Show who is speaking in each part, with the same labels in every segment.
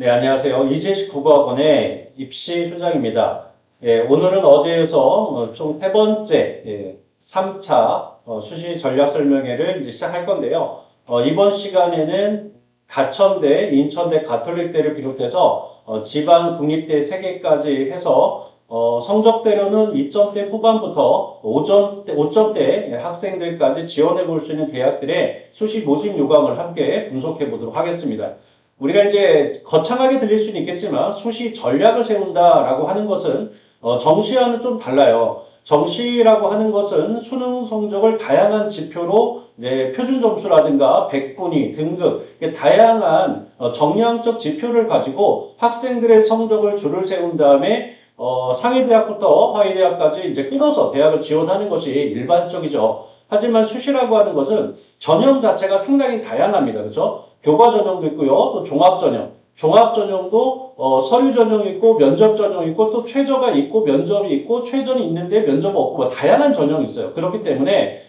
Speaker 1: 네, 안녕하세요. 이재식 국어학원의 입시 소장입니다. 예, 오늘은 어제에서 총 세 번째 3차 수시 전략 설명회를 이제 시작할 건데요. 이번 시간에는 가천대, 인천대, 가톨릭대를 비롯해서 지방 국립대 3개까지 해서 성적대로는 2점대 후반부터 5점대 학생들까지 지원해 볼 수 있는 대학들의 수시 모집 요강을 함께 분석해 보도록 하겠습니다. 우리가 이제 거창하게 들릴 수는 있겠지만 수시 전략을 세운다라고 하는 것은 정시와는 좀 달라요. 정시라고 하는 것은 수능 성적을 다양한 지표로 표준 점수라든가 백분위, 등급, 다양한 정량적 지표를 가지고 학생들의 성적을 줄을 세운 다음에 상위 대학부터 하위 대학까지 이제 끊어서 대학을 지원하는 것이 일반적이죠. 하지만 수시라고 하는 것은 전형 자체가 상당히 다양합니다. 그렇죠? 교과 전형도 있고요. 또 종합 전형. 종합 전형도 서류 전형이 있고 면접 전형이 있고 또 최저가 있고 면접이 있고 최전이 있는데 면접 없고 뭐 다양한 전형이 있어요. 그렇기 때문에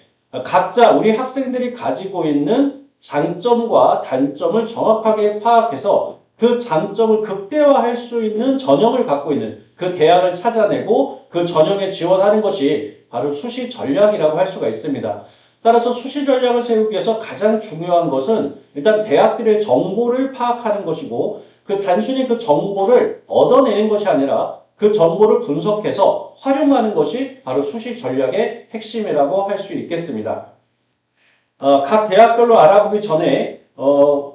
Speaker 1: 각자 우리 학생들이 가지고 있는 장점과 단점을 정확하게 파악해서 그 장점을 극대화할 수 있는 전형을 갖고 있는 그 대학을 찾아내고 그 전형에 지원하는 것이 바로 수시 전략이라고 할 수가 있습니다. 따라서 수시 전략을 세우기 위해서 가장 중요한 것은 일단 대학들의 정보를 파악하는 것이고 그 단순히 그 정보를 얻어내는 것이 아니라 그 정보를 분석해서 활용하는 것이 바로 수시 전략의 핵심이라고 할 수 있겠습니다. 각 대학별로 알아보기 전에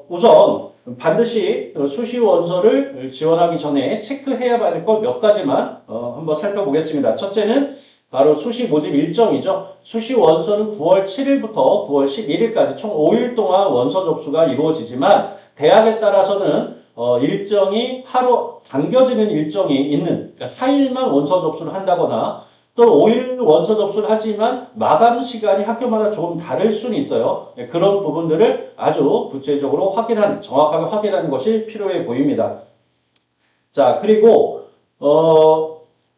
Speaker 1: 우선 반드시 수시 원서를 지원하기 전에 체크해야 할 것 몇 가지만 한번 살펴보겠습니다. 첫째는 바로 수시 모집 일정이죠. 수시 원서는 9월 7일부터 9월 11일까지 총 5일 동안 원서 접수가 이루어지지만 대학에 따라서는 일정이 하루 당겨지는 일정이 있는 그러니까 4일만 원서 접수를 한다거나 또 5일 원서 접수를 하지만 마감 시간이 학교마다 조금 다를 수는 있어요. 그런 부분들을 아주 구체적으로 정확하게 확인하는 것이 필요해 보입니다. 자, 그리고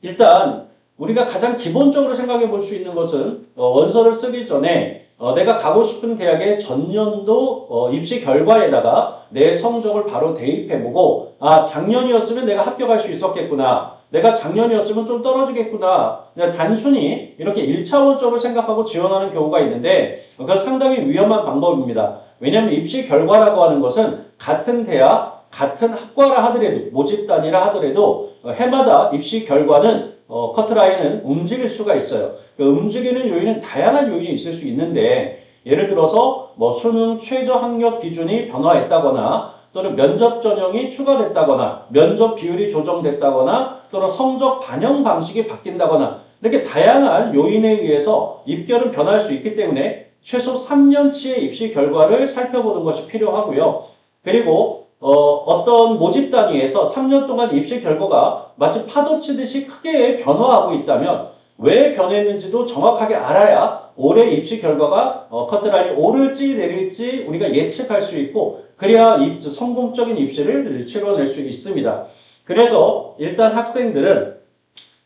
Speaker 1: 일단 우리가 가장 기본적으로 생각해 볼 수 있는 것은 원서를 쓰기 전에 내가 가고 싶은 대학의 전년도 입시 결과에다가 내 성적을 바로 대입해보고 작년이었으면 내가 합격할 수 있었겠구나. 내가 작년이었으면 좀 떨어지겠구나. 그냥 단순히 이렇게 1차원적으로 생각하고 지원하는 경우가 있는데 그건 상당히 위험한 방법입니다. 왜냐하면 입시 결과라고 하는 것은 같은 대학, 같은 학과라 하더라도 모집단이라 하더라도 해마다 입시 결과는 커트라인은 움직일 수가 있어요. 그 움직이는 요인은 다양한 요인이 있을 수 있는데 예를 들어서 뭐 수능 최저 학력 기준이 변화했다거나 또는 면접 전형이 추가됐다거나 면접 비율이 조정됐다거나 또는 성적 반영 방식이 바뀐다거나 이렇게 다양한 요인에 의해서 입결은 변할 수 있기 때문에 최소 3년치의 입시 결과를 살펴보는 것이 필요하고요. 그리고 어떤 모집 단위에서 3년 동안 입시 결과가 마치 파도 치듯이 크게 변화하고 있다면 왜 변했는지도 정확하게 알아야 올해 입시 결과가 커트라인이 오를지 내릴지 우리가 예측할 수 있고 그래야 성공적인 입시를 치러낼 수 있습니다. 그래서 일단 학생들은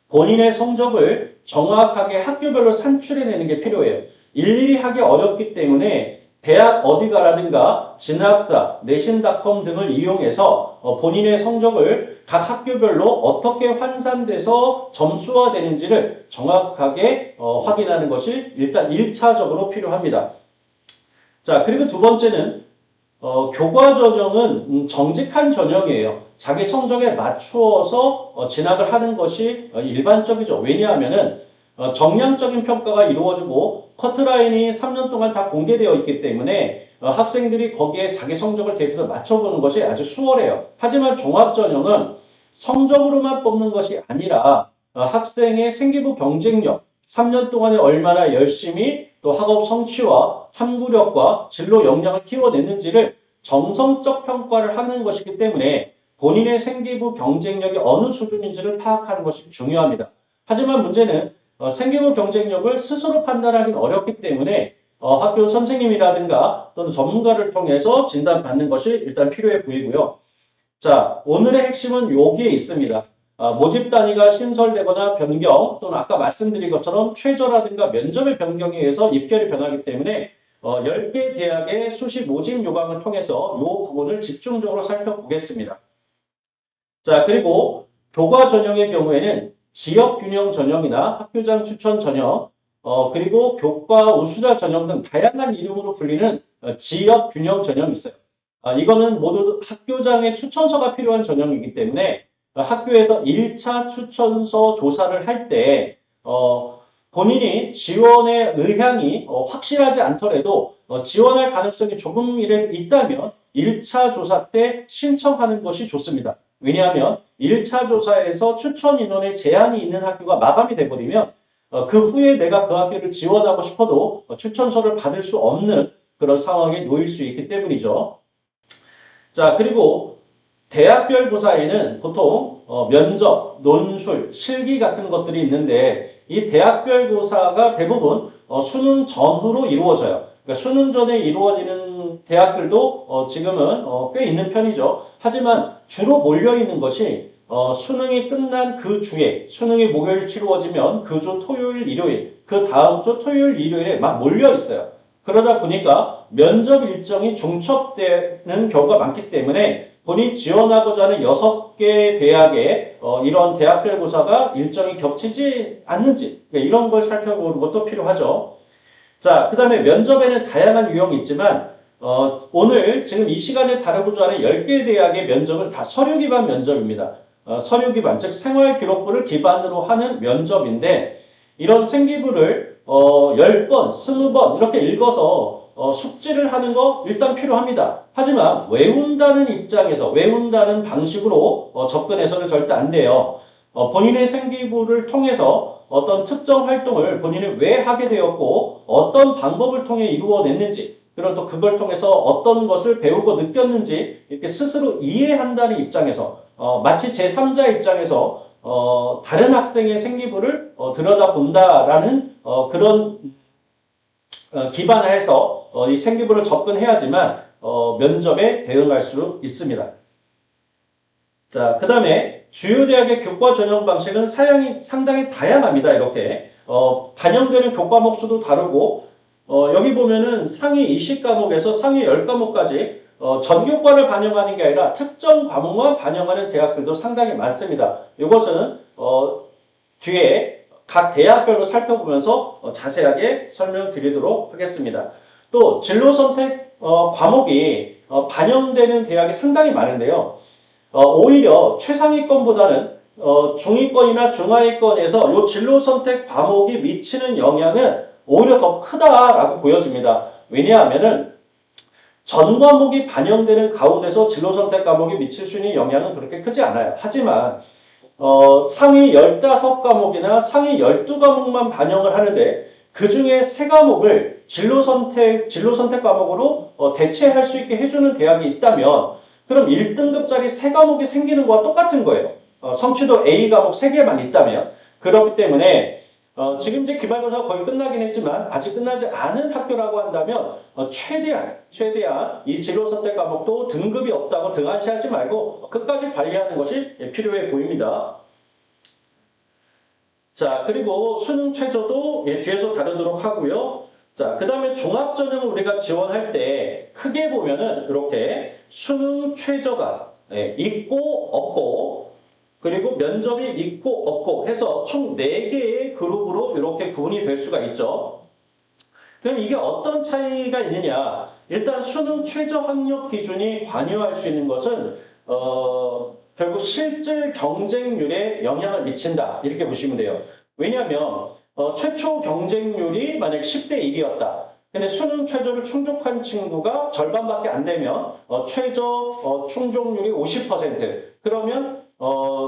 Speaker 1: 본인의 성적을 정확하게 학교별로 산출해내는 게 필요해요. 일일이 하기 어렵기 때문에 대학 어디 가라든가 진학사, 내신닷컴 등을 이용해서 본인의 성적을 각 학교별로 어떻게 환산돼서 점수화되는지를 정확하게 확인하는 것이 일단 1차적으로 필요합니다. 자, 그리고 두 번째는 교과 전형은 정직한 전형이에요. 자기 성적에 맞추어서 진학을 하는 것이 일반적이죠. 왜냐하면은 정량적인 평가가 이루어지고 커트라인이 3년 동안 다 공개되어 있기 때문에 학생들이 거기에 자기 성적을 대입해서 맞춰보는 것이 아주 수월해요. 하지만 종합전형은 성적으로만 뽑는 것이 아니라 학생의 생기부 경쟁력, 3년 동안에 얼마나 열심히 또 학업 성취와 탐구력과 진로 역량을 키워냈는지를 정성적 평가를 하는 것이기 때문에 본인의 생기부 경쟁력이 어느 수준인지를 파악하는 것이 중요합니다. 하지만 문제는 생기부 경쟁력을 스스로 판단하기는 어렵기 때문에 학교 선생님이라든가 또는 전문가를 통해서 진단받는 것이 일단 필요해 보이고요. 자, 오늘의 핵심은 여기에 있습니다. 모집 단위가 신설되거나 변경 또는 아까 말씀드린 것처럼 최저라든가 면접의 변경에 의해서 입결이 변하기 때문에 10개 대학의 수시 모집 요강을 통해서 이 부분을 집중적으로 살펴보겠습니다. 자, 그리고 교과 전형의 경우에는 지역 균형 전형이나 학교장 추천 전형, 그리고 교과 우수자 전형 등 다양한 이름으로 불리는 지역 균형 전형이 있어요. 이거는 모두 학교장의 추천서가 필요한 전형이기 때문에 학교에서 1차 추천서 조사를 할 때, 본인이 지원의 의향이 확실하지 않더라도 지원할 가능성이 조금이라도 있다면 1차 조사 때 신청하는 것이 좋습니다. 왜냐하면 1차 조사에서 추천 인원에 제한이 있는 학교가 마감이 돼버리면 그 후에 내가 그 학교를 지원하고 싶어도 추천서를 받을 수 없는 그런 상황에 놓일 수 있기 때문이죠. 자, 그리고 대학별 고사에는 보통 면접, 논술, 실기 같은 것들이 있는데 이 대학별 고사가 대부분 수능 전후로 이루어져요. 그러니까 수능 전에 이루어지는 대학들도 지금은 꽤 있는 편이죠. 하지만 주로 몰려 있는 것이 수능이 끝난 그 주에 수능이 목요일 치루어지면 그 주 토요일, 일요일, 그 다음 주 토요일, 일요일에 막 몰려 있어요. 그러다 보니까 면접 일정이 중첩되는 경우가 많기 때문에 본인 지원하고자 하는 6개 대학의 이런 대학별 고사가 일정이 겹치지 않는지 이런 걸 살펴보는 것도 필요하죠. 자, 그 다음에 면접에는 다양한 유형이 있지만 오늘 지금 이 시간에 다루고자 하는 10개 대학의 면접은 다 서류 기반 면접입니다. 서류 기반, 즉 생활기록부를 기반으로 하는 면접인데 이런 생기부를 10번, 20번 이렇게 읽어서 숙지를 하는 거 일단 필요합니다. 하지만 외운다는 입장에서 외운다는 방식으로 접근해서는 절대 안 돼요. 본인의 생기부를 통해서 어떤 특정 활동을 본인이 왜 하게 되었고 어떤 방법을 통해 이루어냈는지 그리고 또 그걸 통해서 어떤 것을 배우고 느꼈는지 이렇게 스스로 이해한다는 입장에서 마치 제3자 입장에서 다른 학생의 생기부를 들여다본다라는 그런 기반해서 이 생기부를 접근해야지만 면접에 대응할 수 있습니다. 자, 그 다음에 주요 대학의 교과 전형 방식은 사양이 상당히 다양합니다. 이렇게 반영되는 교과목 수도 다르고 여기 보면은 상위 20과목에서 상위 10과목까지 전교과를 반영하는 게 아니라 특정 과목만 반영하는 대학들도 상당히 많습니다. 이것은 뒤에 각 대학별로 살펴보면서 자세하게 설명드리도록 하겠습니다. 또 진로 선택 과목이 반영되는 대학이 상당히 많은데요. 오히려 최상위권보다는 중위권이나 중하위권에서 이 진로 선택 과목이 미치는 영향은 오히려 더 크다라고 보여집니다. 왜냐하면은 전 과목이 반영되는 가운데서 진로 선택 과목이 미칠 수 있는 영향은 그렇게 크지 않아요. 하지만 상위 15과목이나 상위 12과목만 반영을 하는데 그 중에 3과목을 진로 선택 과목으로 대체할 수 있게 해주는 대학이 있다면 그럼 1등급짜리 3과목이 생기는 거와 똑같은 거예요. 성취도 A 과목 3개만 있다면. 그렇기 때문에 지금 이제 기말고사가 거의 끝나긴 했지만 아직 끝나지 않은 학교라고 한다면 최대한 이 진로 선택 과목도 등급이 없다고 등한시하지 말고 끝까지 관리하는 것이 필요해 보입니다. 자, 그리고 수능 최저도 뒤에서 다루도록 하고요. 자, 그 다음에 종합전형을 우리가 지원할 때 크게 보면은 이렇게 수능 최저가 있고 없고 그리고 면접이 있고 없고 해서 총 4개의 그룹으로 이렇게 구분이 될 수가 있죠. 그럼 이게 어떤 차이가 있느냐? 일단 수능 최저 학력 기준이 관여할 수 있는 것은 결국 실질 경쟁률에 영향을 미친다. 이렇게 보시면 돼요. 왜냐하면 최초 경쟁률이 만약 10대 1이었다. 근데 수능 최저를 충족한 친구가 절반밖에 안 되면 최저 충족률이 50%. 그러면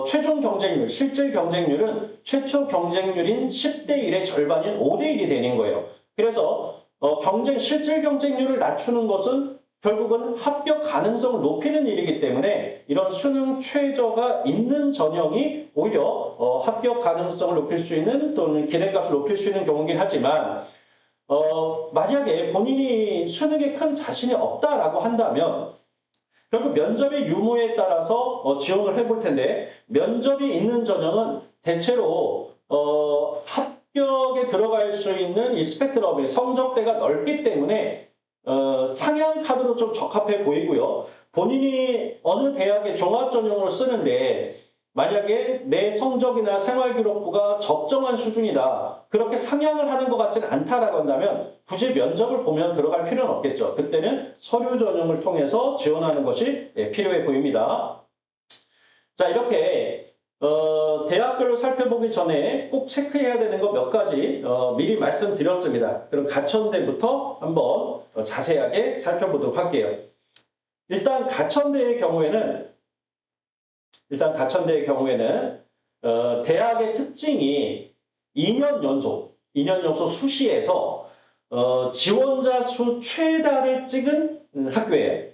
Speaker 1: 최종 경쟁률, 실질 경쟁률은 최초 경쟁률인 10대 1의 절반인 5대 1이 되는 거예요. 그래서 실질 경쟁률을 낮추는 것은 결국은 합격 가능성을 높이는 일이기 때문에 이런 수능 최저가 있는 전형이 오히려 합격 가능성을 높일 수 있는 또는 기대값을 높일 수 있는 경우긴 하지만 만약에 본인이 수능에 큰 자신이 없다라고 한다면 결국 면접의 유무에 따라서 지원을 해볼 텐데 면접이 있는 전형은 대체로 합격에 들어갈 수 있는 이 스펙트럼의 성적대가 넓기 때문에 상향 카드로 좀 적합해 보이고요. 본인이 어느 대학의 종합전형으로 쓰는데 만약에 내 성적이나 생활기록부가 적정한 수준이다. 그렇게 상향을 하는 것 같지는 않다라고 한다면 굳이 면접을 보면 들어갈 필요는 없겠죠. 그때는 서류 전형을 통해서 지원하는 것이 필요해 보입니다. 자, 이렇게 대학별로 살펴보기 전에 꼭 체크해야 되는 거 몇 가지 미리 말씀드렸습니다. 그럼 가천대부터 한번 자세하게 살펴보도록 할게요. 일단 가천대의 경우에는 대학의 특징이 2년 연속 수시에서 지원자 수 최다를 찍은 학교예요.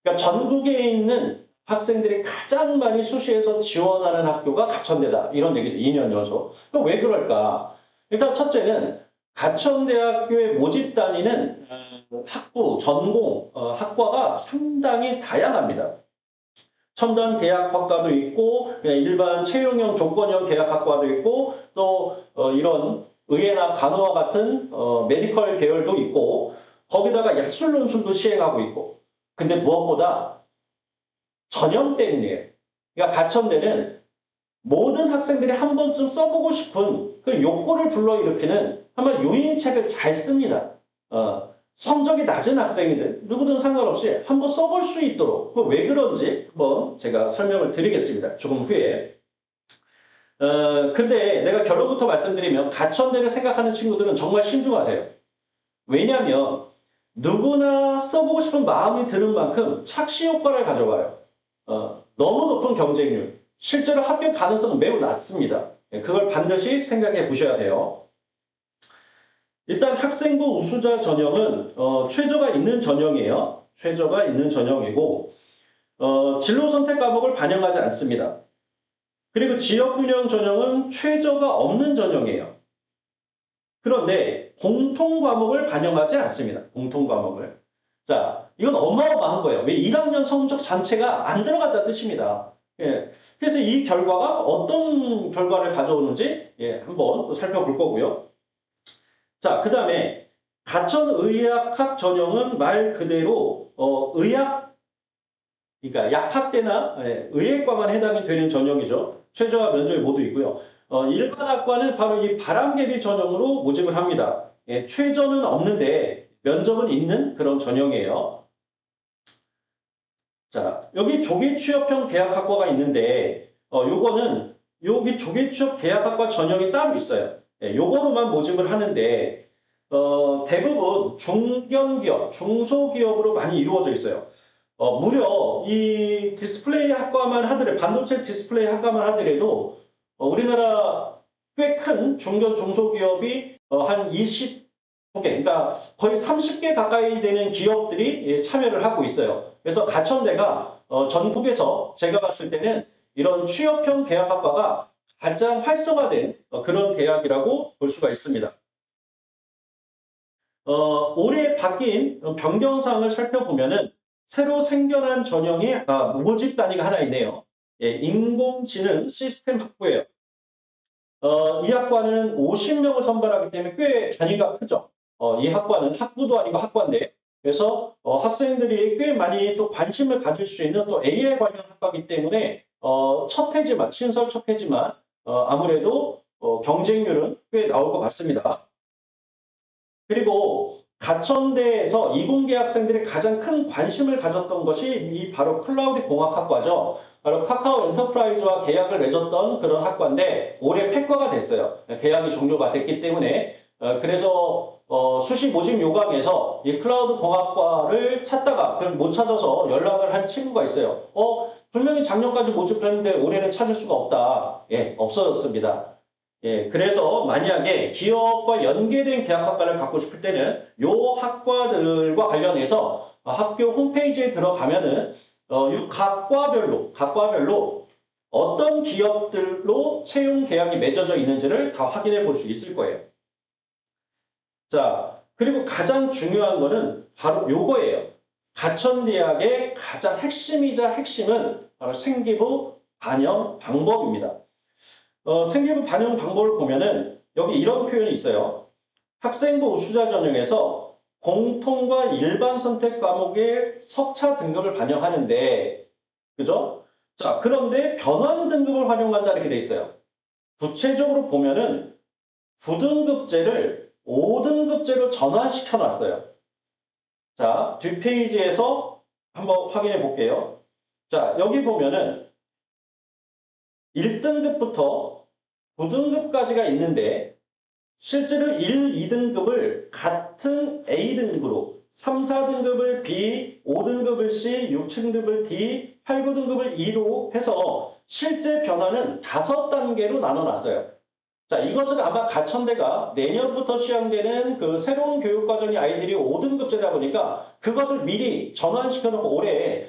Speaker 1: 그러니까 전국에 있는 학생들이 가장 많이 수시에서 지원하는 학교가 가천대다. 이런 얘기죠. 2년 연속. 그럼 왜 그럴까? 일단 첫째는 가천대학교의 모집 단위는 학부, 전공, 학과가 상당히 다양합니다. 첨단 계약학과도 있고 그냥 일반 채용형 조건형 계약학과도 있고 또 이런 의예나 간호와 같은 메디컬 계열도 있고 거기다가 약술 논술도 시행하고 있고 근데 무엇보다 전형대이에요. 그러니까 가천대는 모든 학생들이 한 번쯤 써보고 싶은 그 욕구를 불러일으키는 한번 유인책을 잘 씁니다. 성적이 낮은 학생이든 누구든 상관없이 한번 써볼 수 있도록 왜 그런지 한번 제가 설명을 드리겠습니다. 조금 후에. 근데 내가 결론부터 말씀드리면 가천대를 생각하는 친구들은 정말 신중하세요. 왜냐하면 누구나 써보고 싶은 마음이 드는 만큼 착시 효과를 가져와요. 너무 높은 경쟁률, 실제로 합격 가능성은 매우 낮습니다. 그걸 반드시 생각해 보셔야 돼요. 일단 학생부 우수자 전형은 최저가 있는 전형이에요. 최저가 있는 전형이고 진로 선택 과목을 반영하지 않습니다. 그리고 지역균형 전형은 최저가 없는 전형이에요. 그런데 공통 과목을 반영하지 않습니다. 공통 과목을. 자, 이건 어마어마한 거예요. 왜 1학년 성적 자체가 안 들어갔다는 뜻입니다. 예. 그래서 이 결과가 어떤 결과를 가져오는지 한번 또 살펴볼 거고요. 자, 그 다음에 가천의학학 전형은 말 그대로 의학, 그러니까 약학대나 의예과만 해당이 되는 전형이죠. 최저와 면접이 모두 있고요. 일반학과는 바로 이 바람개비 전형으로 모집을 합니다. 최저는 없는데 면접은 있는 그런 전형이에요. 자, 여기 조기취업형 계약학과가 있는데 요거는 여기 조기취업 계약학과 전형이 따로 있어요. 요거로만 모집을 하는데 대부분 중견기업, 중소기업으로 많이 이루어져 있어요. 무려 이 디스플레이 학과만 하더라도 반도체 디스플레이 학과만 하더라도 우리나라 꽤 큰 중견 중소기업이 한 29개, 그러니까 거의 30개 가까이 되는 기업들이 참여를 하고 있어요. 그래서 가천대가 전국에서 제가 봤을 때는 이런 취업형 계약학과가 가장 활성화된 그런 대학이라고 볼 수가 있습니다. 올해 바뀐 변경사항을 살펴보면은 새로 생겨난 전형의 모집 단위가 하나 있네요. 인공지능 시스템 학부예요. 이 학과는 50명을 선발하기 때문에 꽤 단위가 크죠. 이 학과는 학부도 아니고 학과인데 그래서 학생들이 꽤 많이 또 관심을 가질 수 있는 또 AI 관련 학과이기 때문에 첫 해지만 신설 첫 해지만 아무래도 경쟁률은 꽤 나올 것 같습니다. 그리고 가천대에서 이공계 학생들이 가장 큰 관심을 가졌던 것이 이 바로 클라우드 공학학과죠. 바로 카카오 엔터프라이즈와 계약을 맺었던 그런 학과인데 올해 폐과가 됐어요. 계약이 종료가 됐기 때문에 그래서 수시 모집 요강에서 이 클라우드 공학과를 찾다가 못 찾아서 연락을 한 친구가 있어요. 분명히 작년까지 모집을 했는데 올해는 찾을 수가 없다. 없어졌습니다. 그래서 만약에 기업과 연계된 계약학과를 갖고 싶을 때는 요 학과들과 관련해서 학교 홈페이지에 들어가면은 이 각과별로 어떤 기업들로 채용 계약이 맺어져 있는지를 다 확인해 볼 수 있을 거예요. 자, 그리고 가장 중요한 거는 바로 요거예요. 가천대학의 가장 핵심이자 핵심은 바로 생기부 반영 방법입니다. 생기부 반영 방법을 보면은 여기 이런 표현이 있어요. 학생부 우수자 전형에서 공통과 일반 선택 과목의 석차 등급을 반영하는데, 그죠? 자, 그런데 변환 등급을 활용한다 이렇게 돼 있어요. 구체적으로 보면은 9등급제를 5등급제로 전환시켜 놨어요. 자, 뒷페이지에서 한번 확인해 볼게요. 자, 여기 보면은 1등급부터 9등급까지가 있는데 실제로 1, 2등급을 같은 A등급으로 3, 4등급을 B, 5등급을 C, 6등급을 D, 8, 9등급을 E로 해서 실제 변화는 5단계로 나눠놨어요. 자, 이것은 아마 가천대가 내년부터 시행되는 그 새로운 교육과정이 아이들이 5등급제다 보니까 그것을 미리 전환시켜놓고 올해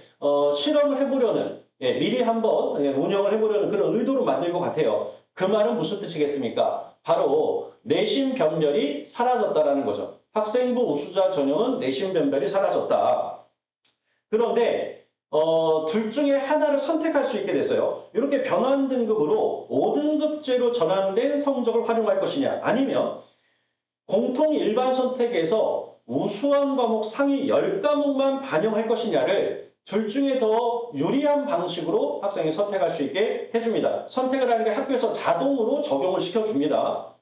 Speaker 1: 실험을 해보려는, 미리 한번 운영을 해보려는 그런 의도로 만들 것 같아요. 그 말은 무슨 뜻이겠습니까? 바로 내신 변별이 사라졌다라는 거죠. 학생부 우수자 전형은 내신 변별이 사라졌다. 그런데 둘 중에 하나를 선택할 수 있게 됐어요. 이렇게 변환 등급으로 5등급제로 전환된 성적을 활용할 것이냐, 아니면 공통 일반 선택에서 우수한 과목 상위 10과목만 반영할 것이냐를 둘 중에 더 유리한 방식으로 학생이 선택할 수 있게 해줍니다. 선택을 하는 게 학교에서 자동으로 적용을 시켜줍니다.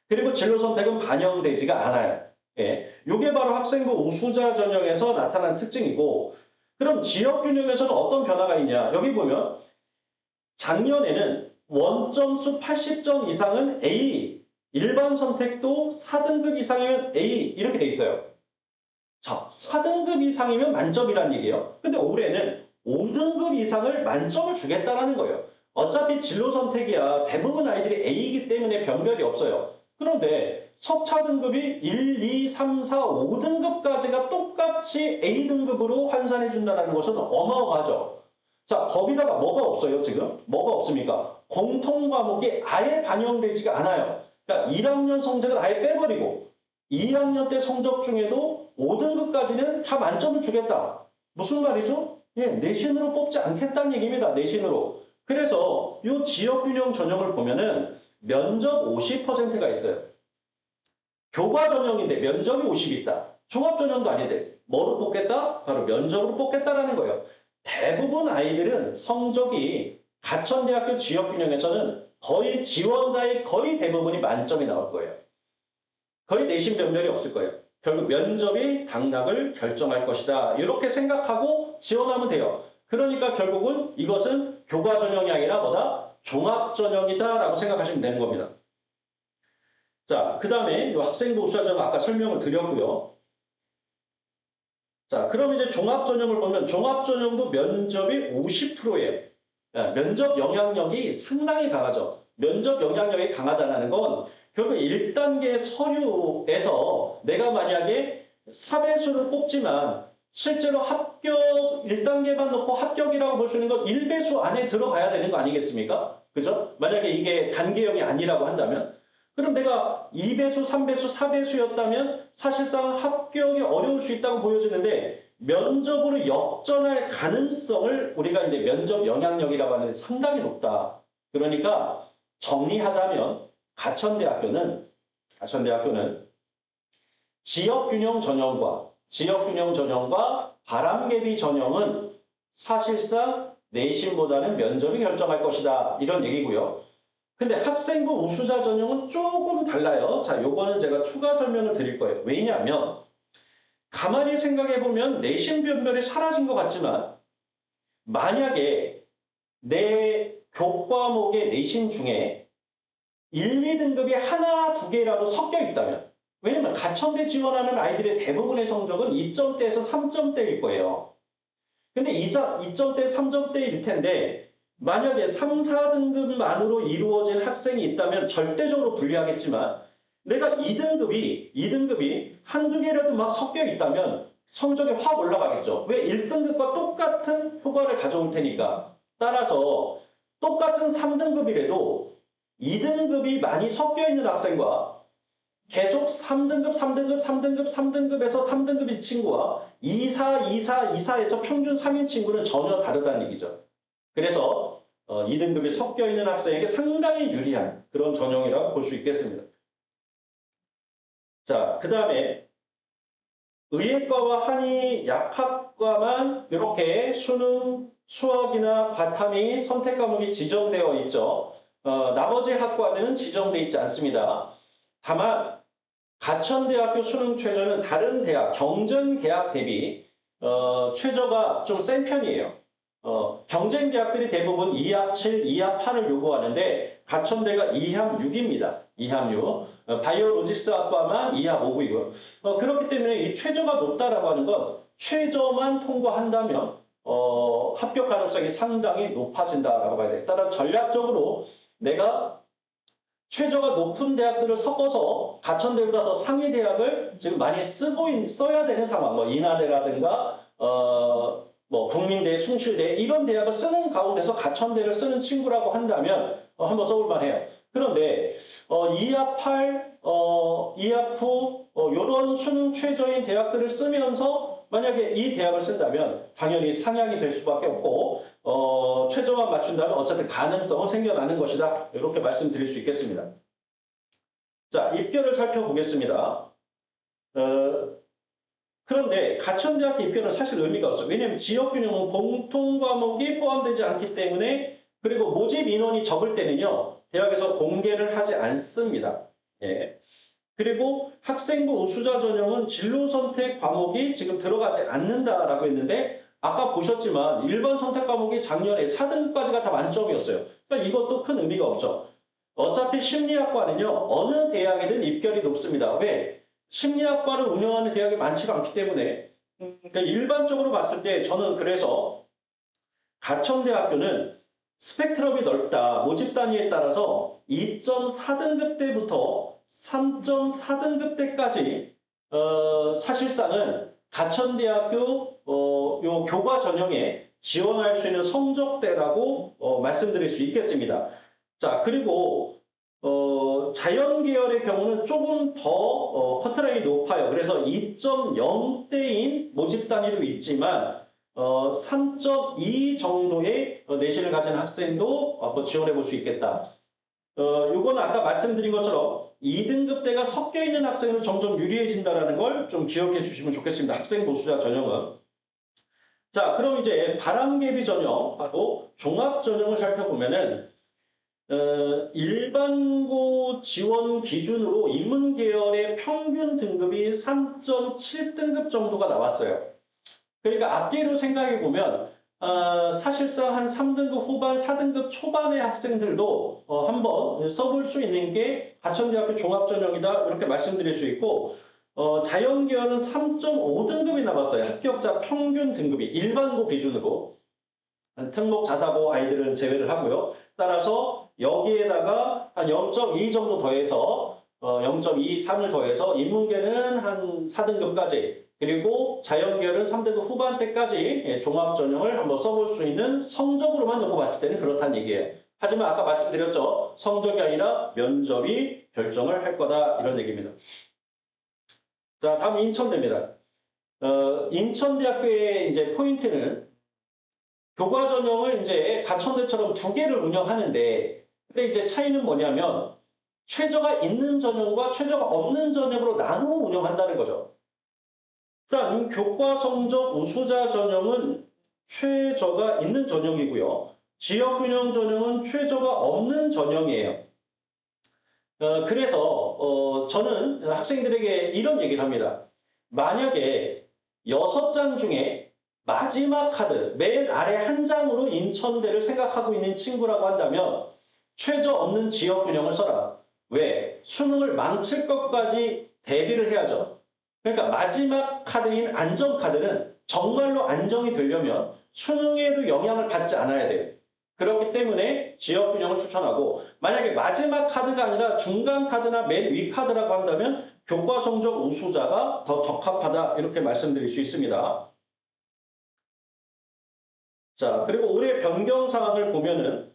Speaker 1: 그리고 진로 선택은 반영되지가 않아요. 예, 이게 바로 학생부 우수자 전형에서 나타난 특징이고, 그럼 지역균형에서는 어떤 변화가 있냐? 여기 보면 작년에는 원점수 80점 이상은 A, 일반 선택도 4등급 이상이면 A 이렇게 돼 있어요. 자, 4등급 이상이면 만점이란 얘기예요. 근데 올해는 5등급 이상을 만점을 주겠다라는 거예요. 어차피 진로 선택이야 대부분 아이들이 A이기 때문에 변별이 없어요. 그런데 석차 등급이 1, 2, 3, 4, 5등급까지가 똑같이 A등급으로 환산해 준다는 것은 어마어마하죠. 자, 거기다가 뭐가 없어요, 지금? 뭐가 없습니까? 공통 과목이 아예 반영되지가 않아요. 그러니까 1학년 성적은 아예 빼버리고 2학년 때 성적 중에도 5등급까지는 다 만점을 주겠다. 무슨 말이죠? 예, 내신으로 뽑지 않겠다는 얘기입니다. 내신으로. 그래서 이 지역균형 전형을 보면은 면접 50%가 있어요. 교과 전형인데 면접이 50이 있다. 종합 전형도 아닌데 뭐로 뽑겠다? 바로 면접으로 뽑겠다라는 거예요. 대부분 아이들은 성적이 가천대학교 지역균형에서는 거의 지원자의 거의 대부분이 만점이 나올 거예요. 거의 내신 변별이 없을 거예요. 결국 면접이 당락을 결정할 것이다. 이렇게 생각하고 지원하면 돼요. 그러니까 결국은 이것은 교과 전형이 아니라 뭐다? 종합 전형이다라고 생각하시면 되는 겁니다. 자, 그 다음에 학생부 우수자 전형 아까 설명을 드렸고요. 자, 그럼 이제 종합 전형을 보면 종합 전형도 면접이 50%예요. 면접 영향력이 상당히 강하죠. 면접 영향력이 강하다는 건 결국 1단계 서류에서 내가 만약에 4배수를 뽑지만 실제로 합격 1단계만 놓고 합격이라고 볼 수 있는 건 1배수 안에 들어가야 되는 거 아니겠습니까? 그죠? 만약에 이게 단계형이 아니라고 한다면 그럼 내가 2배수, 3배수, 4배수였다면 사실상 합격이 어려울 수 있다고 보여지는데 면접으로 역전할 가능성을 우리가 이제 면접 영향력이라고 하는데 상당히 높다. 그러니까 정리하자면 가천대학교는 지역균형 전형과 바람개비 전형은 사실상 내신보다는 면접이 결정할 것이다. 이런 얘기고요. 근데 학생부 우수자 전형은 조금 달라요. 자, 요거는 제가 추가 설명을 드릴 거예요. 왜냐하면 가만히 생각해보면 내신 변별이 사라진 것 같지만 만약에 내 교과목의 내신 중에 1, 2등급이 하나, 두 개라도 섞여 있다면 왜냐면 가천대 지원하는 아이들의 대부분의 성적은 2점대에서 3점대일 거예요. 근데 2점대, 3점대일 텐데 만약에 3, 4등급만으로 이루어진 학생이 있다면 절대적으로 불리하겠지만 내가 2등급이 한두 개라도 막 섞여 있다면 성적이 확 올라가겠죠. 왜? 1등급과 똑같은 효과를 가져올 테니까. 따라서 똑같은 3등급이라도 2등급이 많이 섞여 있는 학생과 계속 3등급, 3등급, 3등급, 3등급에서 3등급인 친구와 2, 4, 2, 4, 2, 4에서 평균 3인 친구는 전혀 다르다는 얘기죠. 그래서 2등급이 섞여 있는 학생에게 상당히 유리한 그런 전형이라고 볼 수 있겠습니다. 자, 그 다음에 의예과와 한의 약학과만 이렇게 수능, 수학이나 과탐이 선택 과목이 지정되어 있죠. 나머지 학과들은 지정되어 있지 않습니다. 다만 가천대학교 수능 최저는 다른 대학, 경쟁 대학 대비 최저가 좀 센 편이에요. 경쟁 대학들이 대부분 2합 7, 2합 8을 요구하는데 가천대가 2합 6입니다. 2합 6. 바이오로직스 학과만 2합 5이고요. 그렇기 때문에 이 최저가 높다라고 하는 건 최저만 통과한다면 합격 가능성이 상당히 높아진다라고 봐야 돼. 따라 전략적으로 내가 최저가 높은 대학들을 섞어서 가천대보다 더 상위 대학을 지금 많이 써야 되는 상황. 뭐 인하대라든가 뭐 국민대, 숭실대 이런 대학을 쓰는 가운데서 가천대를 쓰는 친구라고 한다면 한번 써볼 만해요. 그런데 2합 8, 2합 9 이런 수능 최저인 대학들을 쓰면서 만약에 이 대학을 쓴다면 당연히 상향이 될 수밖에 없고 최저만 맞춘다면 어쨌든 가능성은 생겨나는 것이다. 이렇게 말씀드릴 수 있겠습니다. 자, 입결을 살펴보겠습니다. 그런데 가천대학교 입결은 사실 의미가 없어요. 왜냐하면 지역균형은 공통 과목이 포함되지 않기 때문에 그리고 모집 인원이 적을 때는요. 대학에서 공개를 하지 않습니다. 예. 그리고 학생부 우수자 전형은 진로 선택 과목이 지금 들어가지 않는다라고 했는데 아까 보셨지만 일반 선택 과목이 작년에 4등급까지가 다 만점이었어요. 그러니까 이것도 큰 의미가 없죠. 어차피 심리학과는요. 어느 대학이든 입결이 높습니다. 왜? 심리학과를 운영하는 대학이 많지가 않기 때문에 그러니까 일반적으로 봤을 때 저는 그래서 가천대학교는 스펙트럼이 넓다. 모집 단위에 따라서 2.4등급 때부터 3.4등급 때까지 사실상은 가천대학교 요 교과 전형에 지원할 수 있는 성적대라고 말씀드릴 수 있겠습니다. 자, 그리고 자연 계열의 경우는 조금 더 커트라인이 높아요. 그래서 2.0대인 모집 단위도 있지만 3.2 정도의 내신을 가진 학생도 한번 지원해 볼 수 있겠다. 요거는 아까 말씀드린 것처럼 2등급대가 섞여 있는 학생은 점점 유리해진다는 걸 좀 기억해 주시면 좋겠습니다. 학생 보수자 전형은. 자, 그럼 이제 바람개비 전형, 바로 종합 전형을 살펴보면은 일반고 지원 기준으로 인문 계열의 평균 등급이 3.7등급 정도가 나왔어요. 그러니까 앞뒤로 생각해 보면 사실상 한 3등급 후반, 4등급 초반의 학생들도 한번 써볼 수 있는 게 가천대학교 종합전형이다 이렇게 말씀드릴 수 있고 자연계열은 3.5등급이 나왔어요. 합격자 평균 등급이 일반고 기준으로 특목 자사고 아이들은 제외를 하고요. 따라서 여기에다가 한 0.2 정도 더해서 0.2, 3을 더해서 인문계는 한 4등급까지 그리고 자연계열은 3등급 후반대까지 종합전형을 한번 써볼 수 있는 성적으로만 놓고 봤을 때는 그렇다는 얘기예요. 하지만 아까 말씀드렸죠. 성적이 아니라 면접이 결정을 할 거다 이런 얘기입니다. 자, 다음 인천대입니다. 인천대학교의 이제 포인트는 교과 전형을 이제 가천대처럼 두 개를 운영하는데 근데 이제 차이는 뭐냐면 최저가 있는 전형과 최저가 없는 전형으로 나누어 운영한다는 거죠. 일단 교과 성적 우수자 전형은 최저가 있는 전형이고요. 지역균형 전형은 최저가 없는 전형이에요. 그래서 저는 학생들에게 이런 얘기를 합니다. 만약에 6장 중에 마지막 카드, 맨 아래 한 장으로 인천대를 생각하고 있는 친구라고 한다면 최저 없는 지역균형을 써라. 왜? 수능을 망칠 것까지 대비를 해야죠. 그러니까 마지막 카드인 안정카드는 정말로 안정이 되려면 수능에도 영향을 받지 않아야 돼요. 그렇기 때문에 지역균형을 추천하고 만약에 마지막 카드가 아니라 중간 카드나 맨 위 카드라고 한다면 교과 성적 우수자가 더 적합하다 이렇게 말씀드릴 수 있습니다. 자, 그리고 올해 변경 사항을 보면은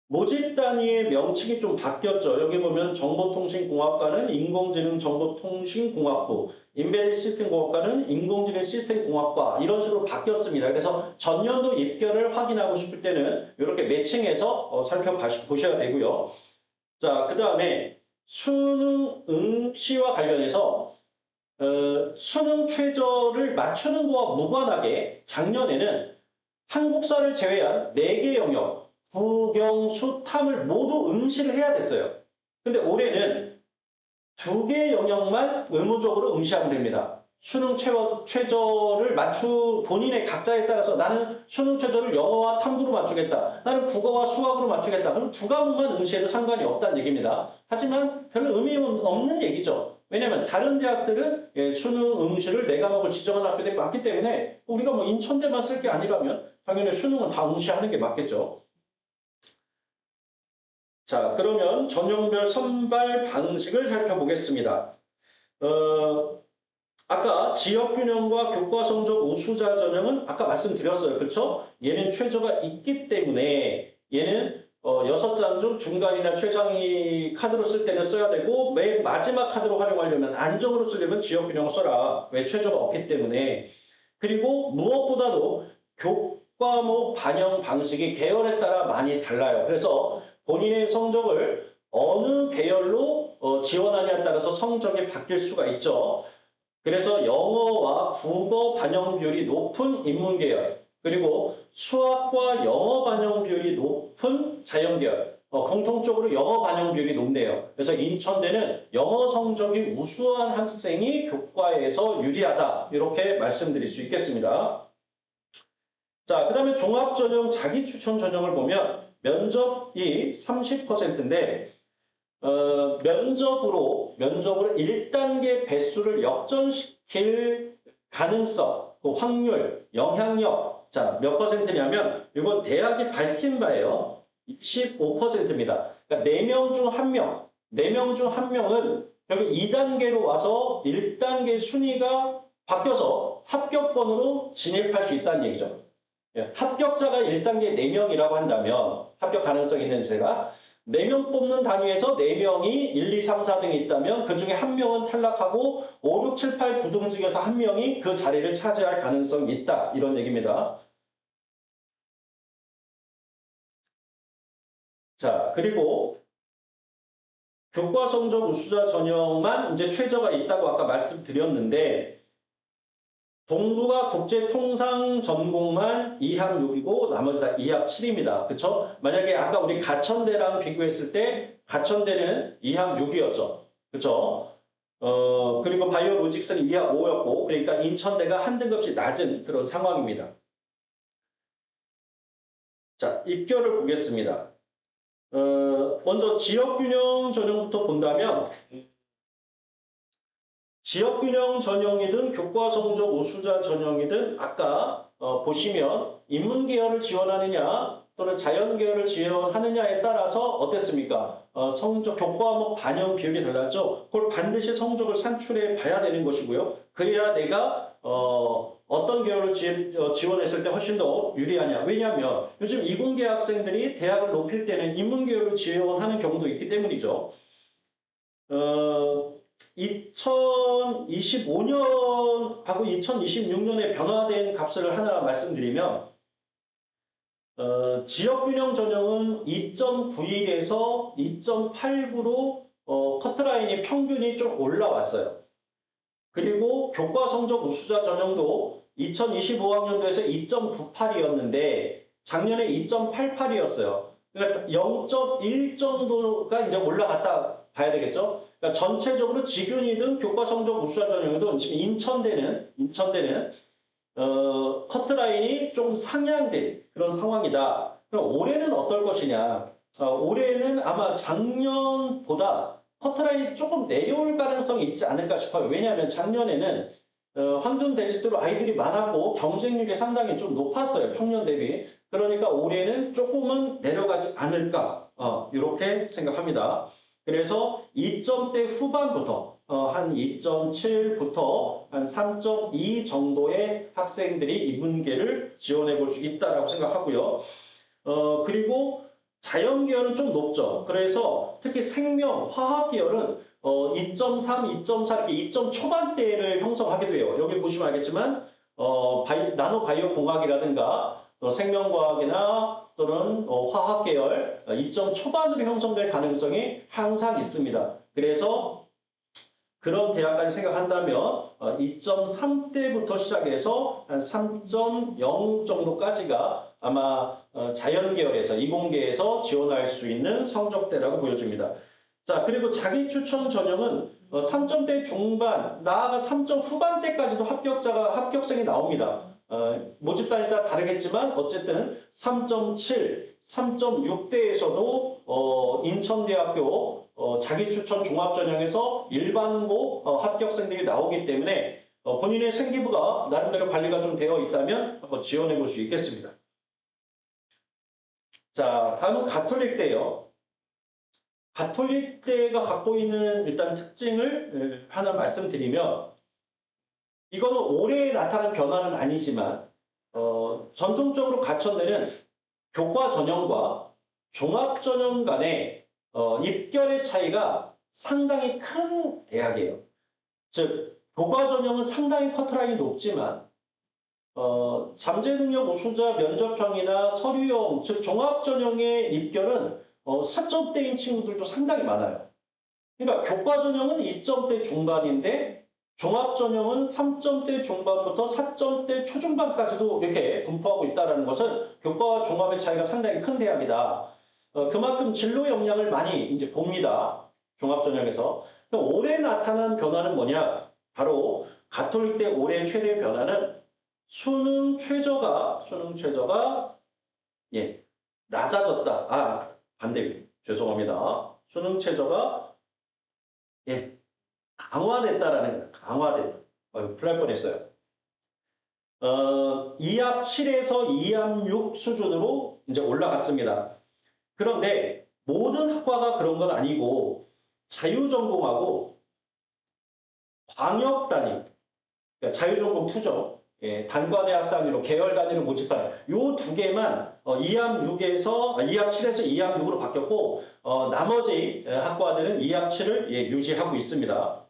Speaker 1: 모집 단위의 명칭이 좀 바뀌었죠. 여기 보면 정보통신공학과는 인공지능정보통신공학부, 인베드 시스템공학과는 인공지능 시스템공학과 이런 식으로 바뀌었습니다. 그래서 전년도 입결을 확인하고 싶을 때는 이렇게 매칭해서 살펴보셔야 되고요. 자, 그 다음에 수능 응시와 관련해서 수능 최저를 맞추는 거와 무관하게 작년에는 한국사를 제외한 4개 영역, 국영수, 탐을 모두 응시를 해야 됐어요. 근데 올해는 2개 영역만 의무적으로 응시하면 됩니다. 수능 최저를 본인의 각자에 따라서 나는 수능 최저를 영어와 탐구로 맞추겠다. 나는 국어와 수학으로 맞추겠다. 그럼 2과목만 응시해도 상관이 없다는 얘기입니다. 하지만 별로 의미 없는 얘기죠. 왜냐하면 다른 대학들은 수능 응시를 4과목을 지정한 학교들이 많기 때문에 우리가 뭐 인천대만 쓸 게 아니라면 당연히 수능은 다 응시하는 게 맞겠죠. 자, 그러면 전형별 선발 방식을 살펴보겠습니다. 아까 지역균형과 교과성적 우수자 전형은 아까 말씀드렸어요. 그렇죠? 얘는 최저가 있기 때문에 얘는 6장 중 중간이나 최상위 카드로 쓸 때는 써야 되고 맨 마지막 카드로 활용하려면 안정으로 쓰려면 지역균형을 써라. 왜 최저가 없기 때문에. 그리고 무엇보다도 교과목 반영 방식이 계열에 따라 많이 달라요. 그래서 본인의 성적을 어느 계열로 지원하냐에 따라서 성적이 바뀔 수가 있죠. 그래서 영어와 국어 반영 비율이 높은 인문계열, 그리고 수학과 영어 반영 비율이 높은 자연계열, 공통적으로 영어 반영 비율이 높네요. 그래서 인천대는 영어 성적이 우수한 학생이 교과에서 유리하다. 이렇게 말씀드릴 수 있겠습니다. 자, 그 다음에 종합전형 자기추천 전형을 보면 면접이 30%인데 면접으로 1단계 배수를 역전시킬 가능성, 그 확률, 영향력, 자, 몇 퍼센트냐면 이건 대학이 밝힌 바예요. 25%입니다. 그러니까 4명 중 1명, 4명 중 1명은 결국 2단계로 와서 1단계 순위가 바뀌어서 합격권으로 진입할 수 있다는 얘기죠. 합격자가 1단계 4명이라고 한다면 합격 가능성이 있는 제가 4명 뽑는 단위에서 4명이 1, 2, 3, 4등이 있다면 그 중에 1명은 탈락하고 5, 6, 7, 8, 9등 중에서 1명이 그 자리를 차지할 가능성이 있다. 이런 얘기입니다. 자, 그리고 교과 성적 우수자 전형만 이제 최저가 있다고 아까 말씀드렸는데 동부가 국제통상 전공만 2합 6이고 나머지 다 2합 7입니다. 그쵸? 만약에 아까 우리 가천대랑 비교했을 때 가천대는 2합 6이었죠. 그쵸? 그리고 바이오로직스는 2합 5였고 그러니까 인천대가 한 등급씩 낮은 그런 상황입니다. 자, 입결을 보겠습니다. 먼저 지역균형 전형부터 본다면 지역균형 전형이든 교과성적 우수자 전형이든 아까 보시면 인문계열을 지원하느냐 또는 자연계열을 지원하느냐에 따라서 어땠습니까? 성적 교과목 반영 비율이 달라져 그걸 반드시 성적을 산출해 봐야 되는 것이고요. 그래야 내가 어떤 계열을 지원했을 때 훨씬 더 유리하냐. 왜냐하면 요즘 이공계 학생들이 대학을 높일 때는 인문계열을 지원하는 경우도 있기 때문이죠. 2025년하고 2026년에 변화된 값을 하나 말씀드리면 지역균형 전형은 2.91에서 2.89로 커트라인이 평균이 좀 올라왔어요. 그리고 교과성적 우수자 전형도 2025학년도에서 2.98이었는데 작년에 2.88이었어요. 그러니까 0.1 정도가 이제 올라갔다 봐야 되겠죠. 그러니까 전체적으로 지균이든 교과성적 우수자 전형이든 지금 인천대는 커트라인이 좀 상향된 그런 상황이다. 그럼 올해는 어떨 것이냐? 올해는 아마 작년보다 커트라인이 조금 내려올 가능성이 있지 않을까 싶어요. 왜냐하면 작년에는 환경대지도로 아이들이 많았고 경쟁률이 상당히 좀 높았어요. 평년 대비. 그러니까 올해는 조금은 내려가지 않을까 이렇게 생각합니다. 그래서 2점대 후반부터 한 2.7부터 한 3.2 정도의 학생들이 인문계를 지원해 볼 수 있다고 생각하고요. 그리고 자연계열은 좀 높죠. 그래서 특히 생명, 화학계열은 2.3, 2.4 이렇게 2점 초반대를 형성하게 돼요. 여기 보시면 알겠지만 나노 바이오 공학이라든가 또 생명과학이나 또는 화학 계열 2점 초반으로 형성될 가능성이 항상 있습니다. 그래서 그런 대학까지 생각한다면 2.3대부터 시작해서 한 3.0 정도까지가 아마 자연계열에서 이공계에서 지원할 수 있는 성적대라고 보여집니다. 자, 그리고 자기 추천 전형은 3점대 중반, 나아가 3점 후반대까지도 합격생이 나옵니다. 모집단에 따라 다르겠지만 어쨌든 3.7, 3.6대에서도 인천대학교 자기 추천 종합전형에서 일반고 합격생들이 나오기 때문에 본인의 생기부가 나름대로 관리가 좀 되어 있다면 한번 지원해 볼 수 있겠습니다. 자, 다음은 가톨릭대요. 가톨릭대가 갖고 있는 일단 특징을 하나 말씀드리면 이거는 올해 나타난 변화는 아니지만 전통적으로 가천대는 교과 전형과 종합 전형 간의 입결의 차이가 상당히 큰 대학이에요. 즉 교과 전형은 상당히 커트라인이 높지만 잠재 능력 우수자 면접형이나 서류형 즉 종합 전형의 입결은 4점대인 친구들도 상당히 많아요. 그러니까 교과 전형은 2점대 중반인데 종합 전형은 3점대 중반부터 4점대 초중반까지도 이렇게 분포하고 있다는 것은 교과와 종합의 차이가 상당히 큰 대학이다. 그만큼 진로 역량을 많이 이제 봅니다. 종합 전형에서. 올해 나타난 변화는 뭐냐? 바로 가톨릭대 올해 최대 변화는 수능 최저가 예, 낮아졌다. 반대. 죄송합니다. 수능 최저가 예, 강화됐다라는 거예요. 강화됐다. 큰일 날 뻔했어요. 2합 7에서 2합 6 수준으로 이제 올라갔습니다. 그런데 모든 학과가 그런 건 아니고 자유전공하고 광역단위, 그러니까 자유전공 투정, 단과대학 단위로 계열 단위로 모집하는 요 두 개만 2합 7에서 2합 6으로 바뀌었고 나머지 학과들은 2합 7을 유지하고 있습니다.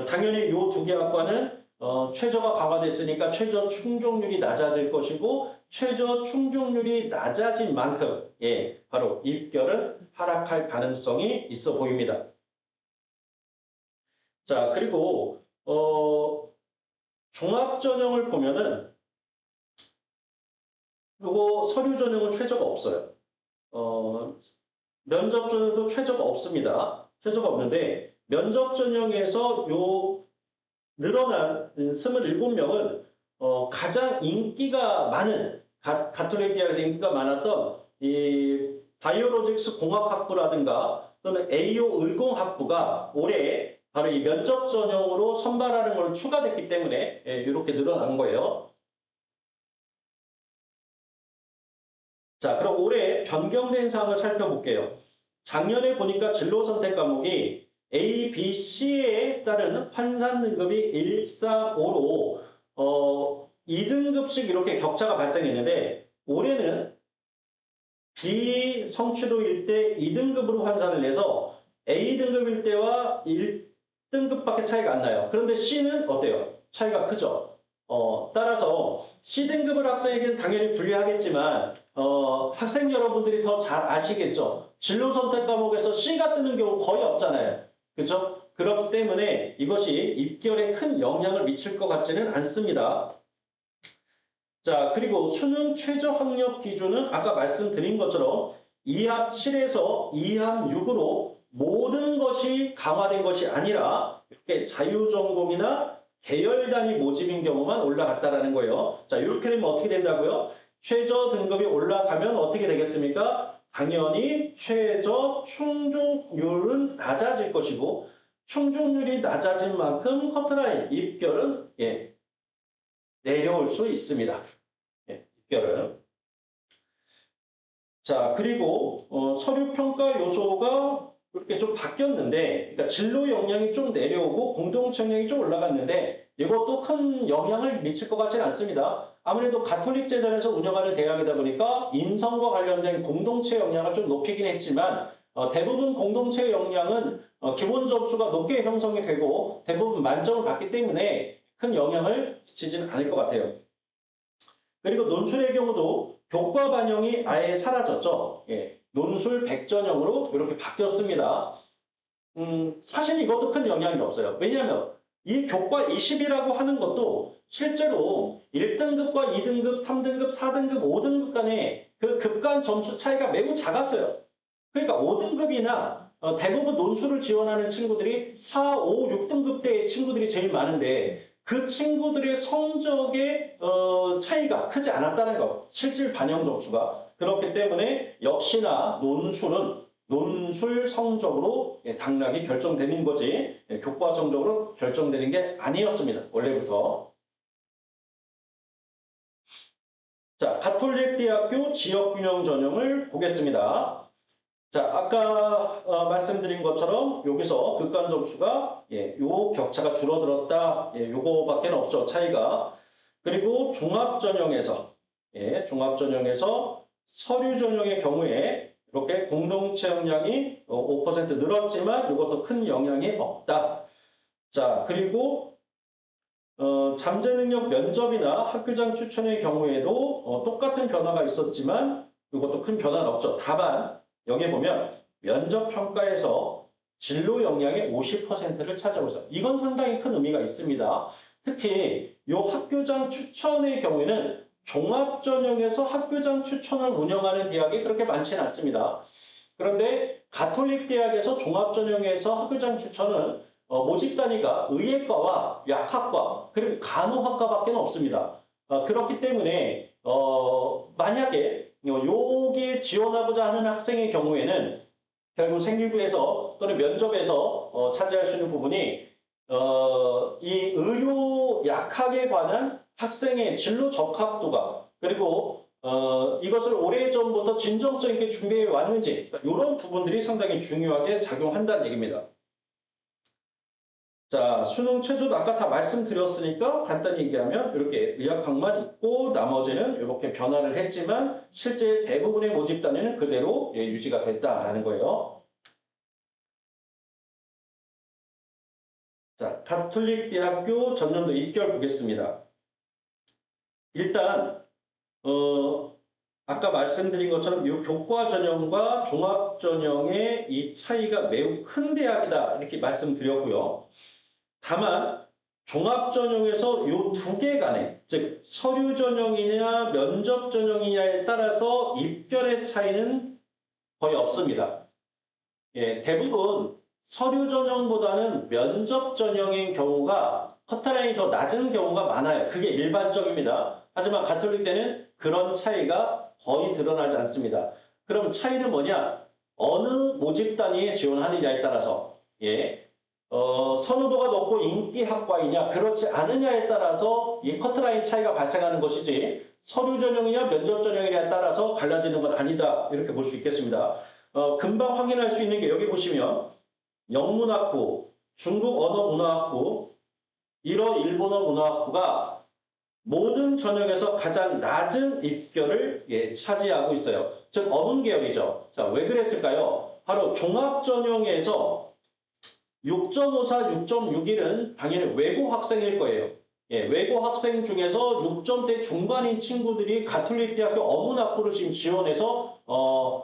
Speaker 1: 당연히 요 두 개 학과는 최저가 강화됐으니까 최저 충족률이 낮아질 것이고 최저 충족률이 낮아진 만큼 바로 입결은 하락할 가능성이 있어 보입니다. 자, 그리고 종합 전형을 보면은 요거 서류 전형은 최저가 없어요. 면접 전형도 최저가 없습니다. 최저가 없는데 면접 전형에서 요 늘어난 27명은 가장 인기가 많은 가톨릭 대학에서 인기가 많았던 이 바이오로직스 공학학부라든가 또는 AO 의공학부가 올해 바로 이 면접 전형으로 선발하는 걸 추가됐기 때문에 이렇게 늘어난 거예요. 자, 그럼 올해 변경된 사항을 살펴볼게요. 작년에 보니까 진로 선택 과목이 A, B, C에 따른 환산 등급이 1, 4, 5로 2등급씩 이렇게 격차가 발생했는데 올해는 B 성취도일 때 2등급으로 환산을 해서 A등급일 때와 1등급밖에 차이가 안 나요. 그런데 C는 어때요? 차이가 크죠? 따라서 C등급을 학생에게는 당연히 불리하겠지만 학생 여러분들이 더 잘 아시겠죠? 진로 선택 과목에서 C가 뜨는 경우 거의 없잖아요. 그죠? 그렇기 때문에 이것이 입결에 큰 영향을 미칠 것 같지는 않습니다. 자, 그리고 수능 최저 학력 기준은 아까 말씀드린 것처럼 2합 7에서 2합 6으로 모든 것이 강화된 것이 아니라 이렇게 자유전공이나 계열 단위 모집인 경우만 올라갔다라는 거예요. 자, 이렇게 되면 어떻게 된다고요? 최저 등급이 올라가면 어떻게 되겠습니까? 당연히 최저 충족률은 낮아질 것이고 충족률이 낮아진 만큼 커트라인 입결은 내려올 수 있습니다. 입결은. 자, 그리고 서류 평가 요소가 이렇게 좀 바뀌었는데, 그러니까 진로 역량이 좀 내려오고 공동체 역량이 좀 올라갔는데 이것도 큰 영향을 미칠 것 같지는 않습니다. 아무래도 가톨릭 재단에서 운영하는 대학이다 보니까 인성과 관련된 공동체 역량을 좀 높이긴 했지만 대부분 공동체 역량은 기본 점수가 높게 형성이 되고 대부분 만점을 받기 때문에 큰 영향을 미치지는 않을 것 같아요. 그리고 논술의 경우도 교과 반영이 아예 사라졌죠. 논술 100전형으로 이렇게 바뀌었습니다. 사실 이것도 큰 영향이 없어요. 왜냐하면 이 교과 20이라고 하는 것도 실제로 1등급과 2등급, 3등급, 4등급, 5등급 간의 그 급간 점수 차이가 매우 작았어요. 그러니까 5등급이나 대부분 논술을 지원하는 친구들이 4, 5, 6등급대의 친구들이 제일 많은데 그 친구들의 성적의 차이가 크지 않았다는 것. 실질 반영 점수가. 그렇기 때문에 역시나 논술은 논술 성적으로 당락이 결정되는 거지 교과 성적으로 결정되는 게 아니었습니다. 원래부터. 자, 가톨릭 대학교 지역균형 전형을 보겠습니다. 자, 아까 말씀드린 것처럼 여기서 극간 점수가 요 격차가 줄어들었다. 요거밖에 없죠. 차이가. 그리고 종합 전형에서 종합 전형에서 서류 전형의 경우에 이렇게 공동체 역량이 5% 늘었지만 이것도 큰 영향이 없다. 자, 그리고 잠재 능력 면접이나 학교장 추천의 경우에도 똑같은 변화가 있었지만 이것도 큰 변화는 없죠. 다만 여기 보면 면접 평가에서 진로 역량의 50%를 차지하고 있어요. 이건 상당히 큰 의미가 있습니다. 특히 이 학교장 추천의 경우에는 종합 전형에서 학교장 추천을 운영하는 대학이 그렇게 많지는 않습니다. 그런데 가톨릭 대학에서 종합 전형에서 학교장 추천은 모집 단위가 의예과와 약학과 그리고 간호학과밖에 없습니다. 그렇기 때문에 만약에 여기에 지원하고자 하는 학생의 경우에는 결국 생기부에서 또는 면접에서 차지할 수 있는 부분이 이 의료 약학에 관한 학생의 진로 적합도가 그리고 이것을 오래전부터 진정성 있게 준비해 왔는지 이런 부분들이 상당히 중요하게 작용한다는 얘기입니다. 자, 수능 최저도 아까 다 말씀드렸으니까 간단히 얘기하면 이렇게 의학학만 있고 나머지는 이렇게 변화를 했지만 실제 대부분의 모집 단위는 그대로 유지가 됐다라는 거예요. 자, 가톨릭 대학교 전년도 입결 보겠습니다. 일단 아까 말씀드린 것처럼 이 교과 전형과 종합 전형의 이 차이가 매우 큰 대학이다 이렇게 말씀드렸고요. 다만 종합 전형에서 이 두 개 간에 즉 서류 전형이냐 면접 전형이냐에 따라서 입결의 차이는 거의 없습니다. 대부분 서류 전형보다는 면접 전형인 경우가 커트라인이 더 낮은 경우가 많아요. 그게 일반적입니다. 하지만 가톨릭대는 그런 차이가 거의 드러나지 않습니다. 그럼 차이는 뭐냐? 어느 모집 단위에 지원하느냐에 따라서 선호도가 높고 인기 학과이냐 그렇지 않느냐에 따라서 이 커트라인 차이가 발생하는 것이지 서류 전형이냐 면접 전형이냐에 따라서 갈라지는 건 아니다 이렇게 볼 수 있겠습니다. 금방 확인할 수 있는 게 여기 보시면 영문학부, 중국 언어문화학부, 일본어 문화학부가 모든 전형에서 가장 낮은 입결을 차지하고 있어요. 즉 어문 계열이죠. 자, 왜 그랬을까요? 바로 종합 전형에서 6.54, 6.61은 당연히 외고 학생일 거예요. 외고 학생 중에서 6점대 중반인 친구들이 가톨릭 대학교 어문학부를 지금 지원해서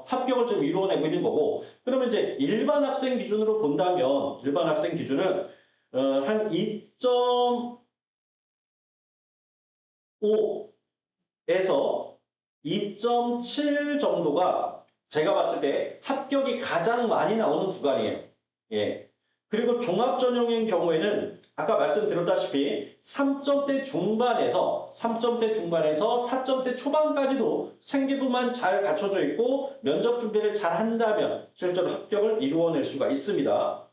Speaker 1: 합격을 좀 이루어내고 있는 거고 그러면 이제 일반 학생 기준으로 본다면 일반 학생 기준은 한 2.5에서 2.7 정도가 제가 봤을 때 합격이 가장 많이 나오는 구간이에요. 그리고 종합 전형인 경우에는 아까 말씀드렸다시피 3점대 중반에서 4점대 초반까지도 생기부만 잘 갖춰져 있고 면접 준비를 잘 한다면 실제로 합격을 이루어낼 수가 있습니다.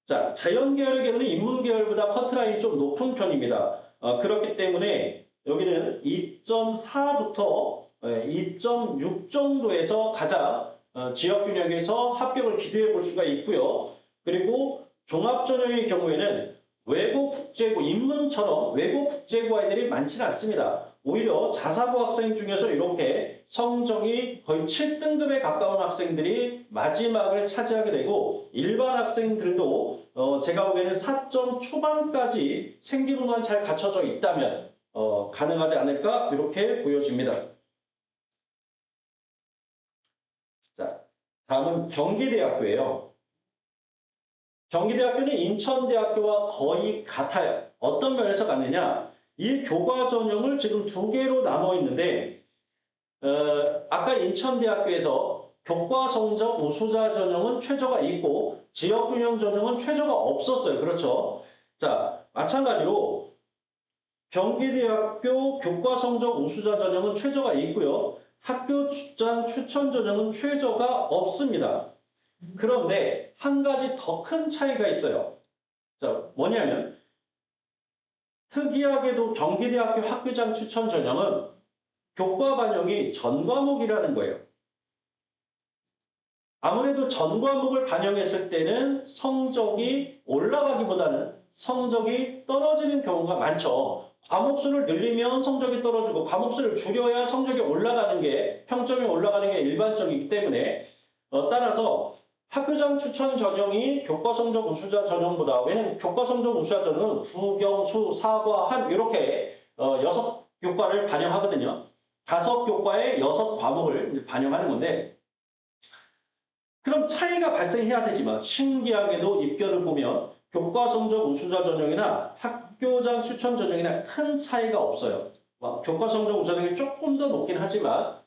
Speaker 1: 자, 자연계열의 경우는 인문계열보다 커트라인이 좀 높은 편입니다. 그렇기 때문에 여기는 2.4부터 2.6 정도에서 가장 지역균형에서 합격을 기대해 볼 수가 있고요. 그리고 종합전형의 경우에는 외고 국제고 인문처럼 외고 국제고 아이들이 많지는 않습니다. 오히려 자사고 학생 중에서 이렇게 성적이 거의 7등급에 가까운 학생들이 마지막을 차지하게 되고 일반 학생들도 제가 보기에는 4점 초반까지 생기부만 잘 갖춰져 있다면 가능하지 않을까 이렇게 보여집니다. 자, 다음은 경기대학교예요. 경기대학교는 인천대학교와 거의 같아요. 어떤 면에서 같느냐? 이 교과 전형을 지금 두 개로 나눠 있는데 아까 인천대학교에서 교과 성적 우수자 전형은 최저가 있고 지역균형 전형은 최저가 없었어요. 그렇죠? 자, 마찬가지로 경기대학교 교과 성적 우수자 전형은 최저가 있고요. 학교 출장 추천 전형은 최저가 없습니다. 그런데 한 가지 더 큰 차이가 있어요. 자, 뭐냐면 특이하게도 경기대학교 학교장 추천 전형은 교과 반영이 전 과목이라는 거예요. 아무래도 전 과목을 반영했을 때는 성적이 올라가기보다는 성적이 떨어지는 경우가 많죠. 과목수를 늘리면 성적이 떨어지고 과목수를 줄여야 성적이 올라가는 게 평점이 올라가는 게 일반적이기 때문에 따라서 학교장 추천 전형이 교과 성적 우수자 전형보다 왜냐면 교과 성적 우수자 전형은 국영수, 사과, 한 이렇게 6교과를 반영하거든요. 5교과에 6과목을 반영하는 건데 그럼 차이가 발생해야 되지만 신기하게도 입결을 보면 교과 성적 우수자 전형이나 학교장 추천 전형이나 큰 차이가 없어요. 교과 성적 우수자 전형이 조금 더 높긴 하지만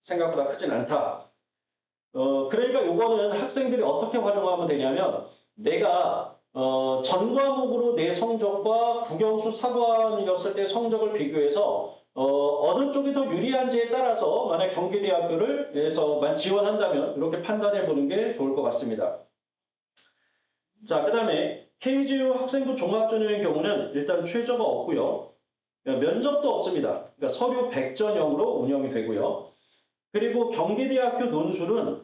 Speaker 1: 생각보다 크진 않다. 그러니까 요거는 학생들이 어떻게 활용하면 되냐면 내가 전 과목으로 내 성적과 국영수 사관이었을 때 성적을 비교해서 어느 쪽이 더 유리한지에 따라서 만약 경기대학교를 해서만 지원한다면 이렇게 판단해 보는 게 좋을 것 같습니다. 자, 그 다음에 KGU 학생부 종합전형의 경우는 일단 최저가 없고요. 면접도 없습니다. 그러니까 서류 100전형으로 운영이 되고요. 그리고 경기대학교 논술은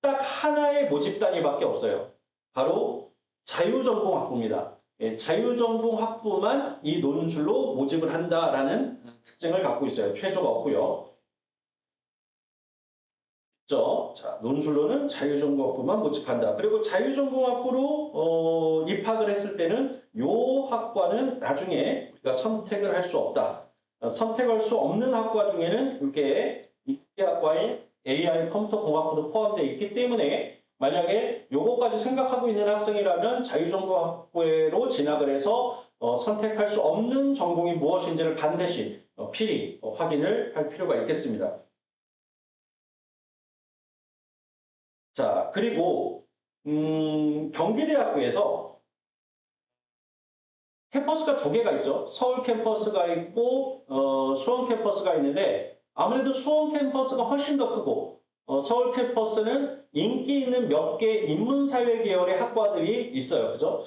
Speaker 1: 딱 하나의 모집 단위밖에 없어요. 바로 자유전공학부입니다. 자유전공학부만 이 논술로 모집을 한다라는 특징을 갖고 있어요. 최저가 없고요. 자, 논술로는 자유전공학부만 모집한다. 그리고 자유전공학부로 입학을 했을 때는 요 학과는 나중에 우리가 선택을 할 수 없다. 선택할 수 없는 학과 중에는 이렇게 이과인 AI 컴퓨터 공학부도 포함되어 있기 때문에 만약에 요거까지 생각하고 있는 학생이라면 자유전공학부로 진학을 해서 선택할 수 없는 전공이 무엇인지를 반드시 필히 확인을 할 필요가 있겠습니다. 자, 그리고 경기대학교에서 캠퍼스가 두 개가 있죠. 서울 캠퍼스가 있고 수원 캠퍼스가 있는데 아무래도 수원 캠퍼스가 훨씬 더 크고 서울 캠퍼스는 인기 있는 몇 개 인문사회 계열의 학과들이 있어요. 그죠?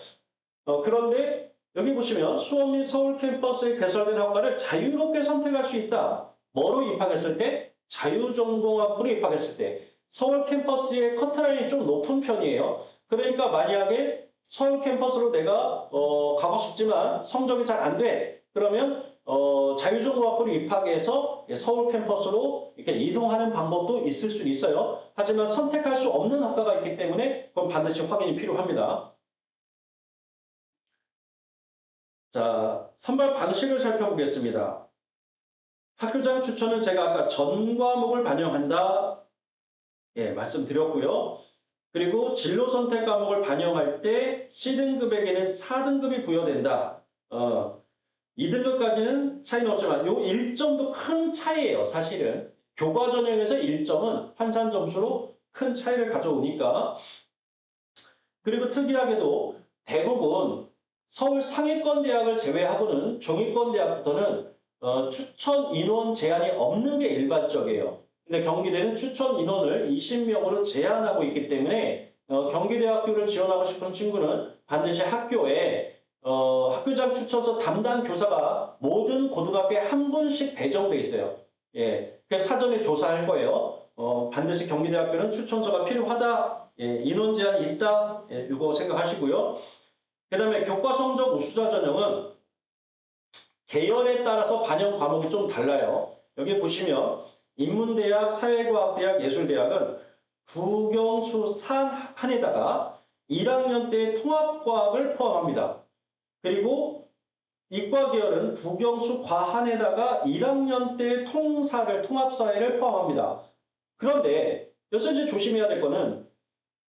Speaker 1: 그런데 여기 보시면 수원 및 서울 캠퍼스에 개설된 학과를 자유롭게 선택할 수 있다. 뭐로 입학했을 때? 자유전공학부로 입학했을 때. 서울 캠퍼스의 커트라인이 좀 높은 편이에요. 그러니까 만약에 서울 캠퍼스로 내가 가고 싶지만 성적이 잘 안 돼. 그러면 자유전공학부로 입학해서 서울 캠퍼스로 이렇게 이동하는 방법도 있을 수 있어요. 하지만 선택할 수 없는 학과가 있기 때문에 그건 반드시 확인이 필요합니다. 자, 선발 방식을 살펴보겠습니다. 학교장 추천은 제가 아까 전 과목을 반영한다. 말씀드렸고요. 그리고 진로 선택 과목을 반영할 때 C등급에게는 4등급이 부여된다. 2등급까지는 차이는 없지만 요 1점도 큰 차이예요. 사실은. 교과 전형에서 1점은 환산 점수로 큰 차이를 가져오니까. 그리고 특이하게도 대부분 서울 상위권 대학을 제외하고는 중위권 대학부터는 추천 인원 제한이 없는 게 일반적이에요. 근데 경기대는 추천 인원을 20명으로 제한하고 있기 때문에 경기대학교를 지원하고 싶은 친구는 반드시 학교에 학교장 추천서 담당 교사가 모든 고등학교에 한 분씩 배정돼 있어요. 그래서 사전에 조사할 거예요. 반드시 경기대학교는 추천서가 필요하다. 인원 제한이 있다. 이거 생각하시고요. 그 다음에 교과 성적 우수자 전형은 계열에 따라서 반영 과목이 좀 달라요. 여기 보시면 인문대학, 사회과학대학, 예술대학은 국영수 산학한에다가 1학년 때 통합과학을 포함합니다. 그리고 이과 계열은 국영수 과한에다가 1학년 때 통합사회를 포함합니다. 그런데 여기서 이제 조심해야 될 거는